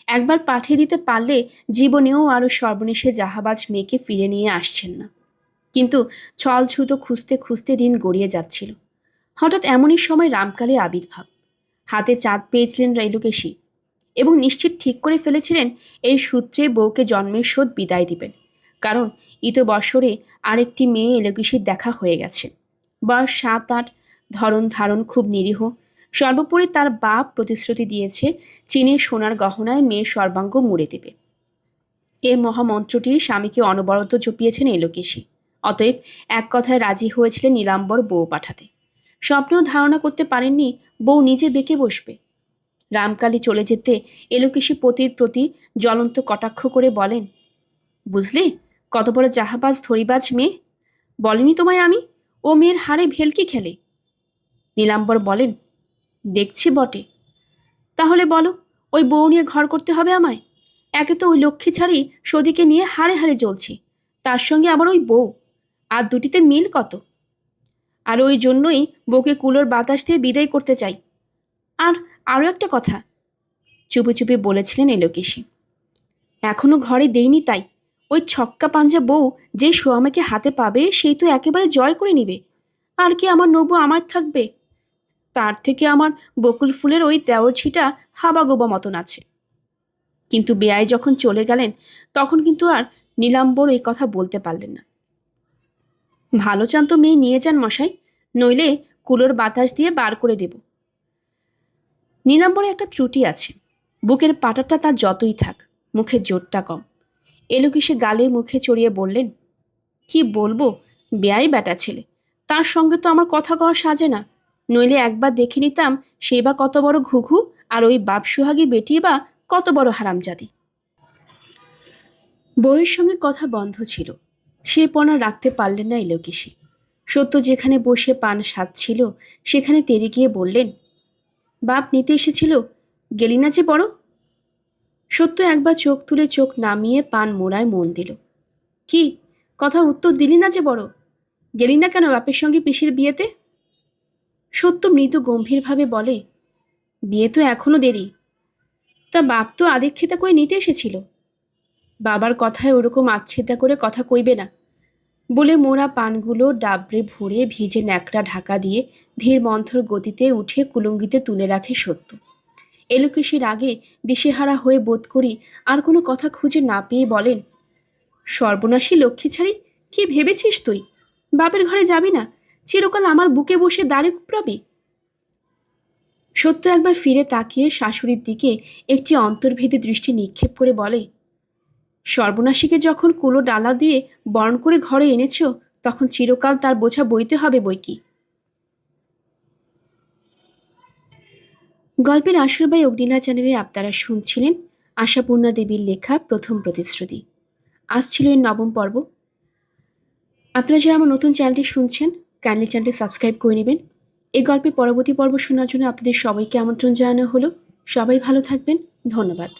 একবার পাঠিয়ে দিতে পারলে জীবনেও আরও সর্বনেশে জাহাবাজ মেয়েকে ফিরে নিয়ে আসছেন না। কিন্তু ছল ছুতো খুঁজতে খুঁজতে দিন গড়িয়ে যাচ্ছিল। হঠাৎ এমনই সময় রামকালে আবির্ভাব। হাতে চাঁদ পেয়েছিলেন এলোকেশি, এবং নিশ্চিত ঠিক করে ফেলেছিলেন এই সূত্রে বউকে জন্মের শোধ বিদায় দিবেন। কারণ ইতবৎসরে আরেকটি মেয়ে এলোকেশির দেখা হয়ে গেছে। বয়স 7-8, ধরন ধারণ খুব নিরীহ। সর্বোপরি তার বাপ প্রতিশ্রুতি দিয়েছে চীনের সোনার গহনায় মেয়ের সর্বাঙ্গ মুড়ে দেবে। এ মহামন্ত্রটি স্বামীকে অনবরত জপিয়েছেন এলোকেশি। অতএব এক কথায় রাজি হয়েছিলেন নীলাম্বর বউ পাঠাতে। স্বপ্নেও ধারণা করতে পারেননি বউ নিজে বেঁকে বসবে। রামকালী চলে যেতে এলোকেশি পতির প্রতি জ্বলন্ত কটাক্ষ করে বলেন, বুঝলি কত বড় জাহাবাজ ধরিবাজ মেয়ে, বলিনি তোমায় আমি, ও মেয়ের হাড়ে ভেলকি খেলে। নীলাম্বর বলেন, দেখছি বটে, তাহলে বলো ওই বউ নিয়ে ঘর করতে হবে আমায়? একে তো ওই লক্ষ্মী ছাড়ি সদিকে নিয়ে হাড়ে হাড়ে জ্বলছি, তার সঙ্গে আবার ওই বউ, আর দুটিতে মিল কত? আর ওই জন্যই বউকে কুলোর বাতাস দিয়ে বিদায় করতে চাই। আর আরও একটা কথা, চুপি চুপি বলেছিলেন এলোকেশি, এখনো ঘরে দেইনি, তাই ওই ছক্কা পাঞ্জা বউ যে সোয়ামীকে হাতে পাবে সেই তো একেবারে জয় করে নিবে। আর কি আমার নবু আমার থাকবে? তার থেকে আমার বকুল ফুলের ওই দেওর ছিটা হাবাগোবা মতন আছে। কিন্তু বেয়াই যখন চলে গেলেন তখন কিন্তু আর নীলাম্বর এই কথা বলতে পারলেন না। ভালো চান তো মেয়ে নিয়ে যান মশাই, নইলে কুলোর বাতাস দিয়ে বার করে দেব। নীলাম্বরে একটা ত্রুটি আছে, বুকের পাটাটা তার যতই থাক, মুখের জোরটা কম। এলোকেশে গালে মুখে চড়িয়ে বললেন, কি বলবো, বেয়াই বেটা ছেলে, তার সঙ্গে তো আমার কথা কওয়া সাজে না। নইলে একবার দেখে নিতাম সেই বা কত বড় ঘুঘু, আর ওই বাপ সুহাগী বেটি বা কত বড় হারামজাদি। বউয়ের সঙ্গে কথা বন্ধ ছিল, সে পণা রাখতে পারলেন না এলোকেশি। সত্য যেখানে বসে পান সাজছিল সেখানে তেড়ে গিয়ে বললেন, বাপ নিতে এসেছিল, গেলি না যে বড়। সত্য একবার চোখ তুলে চোখ নামিয়ে পান মোড়ায় মন দিল। কি কথা উত্তর দিলি না যে বড়, গেলি না কেন বাপের সঙ্গে পিসির বিয়েতে? সত্য মৃদু গম্ভীরভাবে বলে, বিয়ে তো এখনো দেরি। তা বাপ তো আদিক্ষেতা করে নিতে এসেছিল। বাবার কথায় ওরকম আচ্ছেদা করে কথা কইবে না বলে মোড়া পানগুলো ডাবরে ভরে ভিজে ন্যাকড়া ঢাকা দিয়ে ধীর মন্থর গতিতে উঠে কুলুঙ্গিতে তুলে রাখে সত্য। এলোকেশের আগে দিশেহারা হয়ে বোধ করি আর কোনো কথা খুঁজে না পেয়ে বলেন, সর্বনাশী লক্ষ্মী ছাড়ি, কি ভেবেছিস তুই? বাপের ঘরে যাবি না, চিরকাল আমার বুকে বসে দাঁড়ে কুপড়াবি? সত্য একবার ফিরে তাকিয়ে শাশুড়ির দিকে একটি অন্তর্ভেদী দৃষ্টি নিক্ষেপ করে বলে, সর্বনাশীকে যখন কুলো ডালা দিয়ে বরণ করে ঘরে এনেছ, তখন চিরকাল তার বোঝা বইতে হবে বই কি। গল্পের আসরবাই অগ্নিলা চ্যানেলে আপনারা শুনছিলেন আশাপূর্ণা দেবীর লেখা প্রথম প্রতিশ্রুতি। আজ ছিল এর 9ম পর্ব। আপনারা যারা আমার নতুন চ্যানেলটি শুনছেন, কাইন্ডলি চ্যানেলটি সাবস্ক্রাইব করে নেবেন। এই গল্পের পরবর্তী পর্ব শোনার জন্য আপনাদের সবাইকে আমন্ত্রণ জানানো হলো। সবাই ভালো থাকবেন। ধন্যবাদ।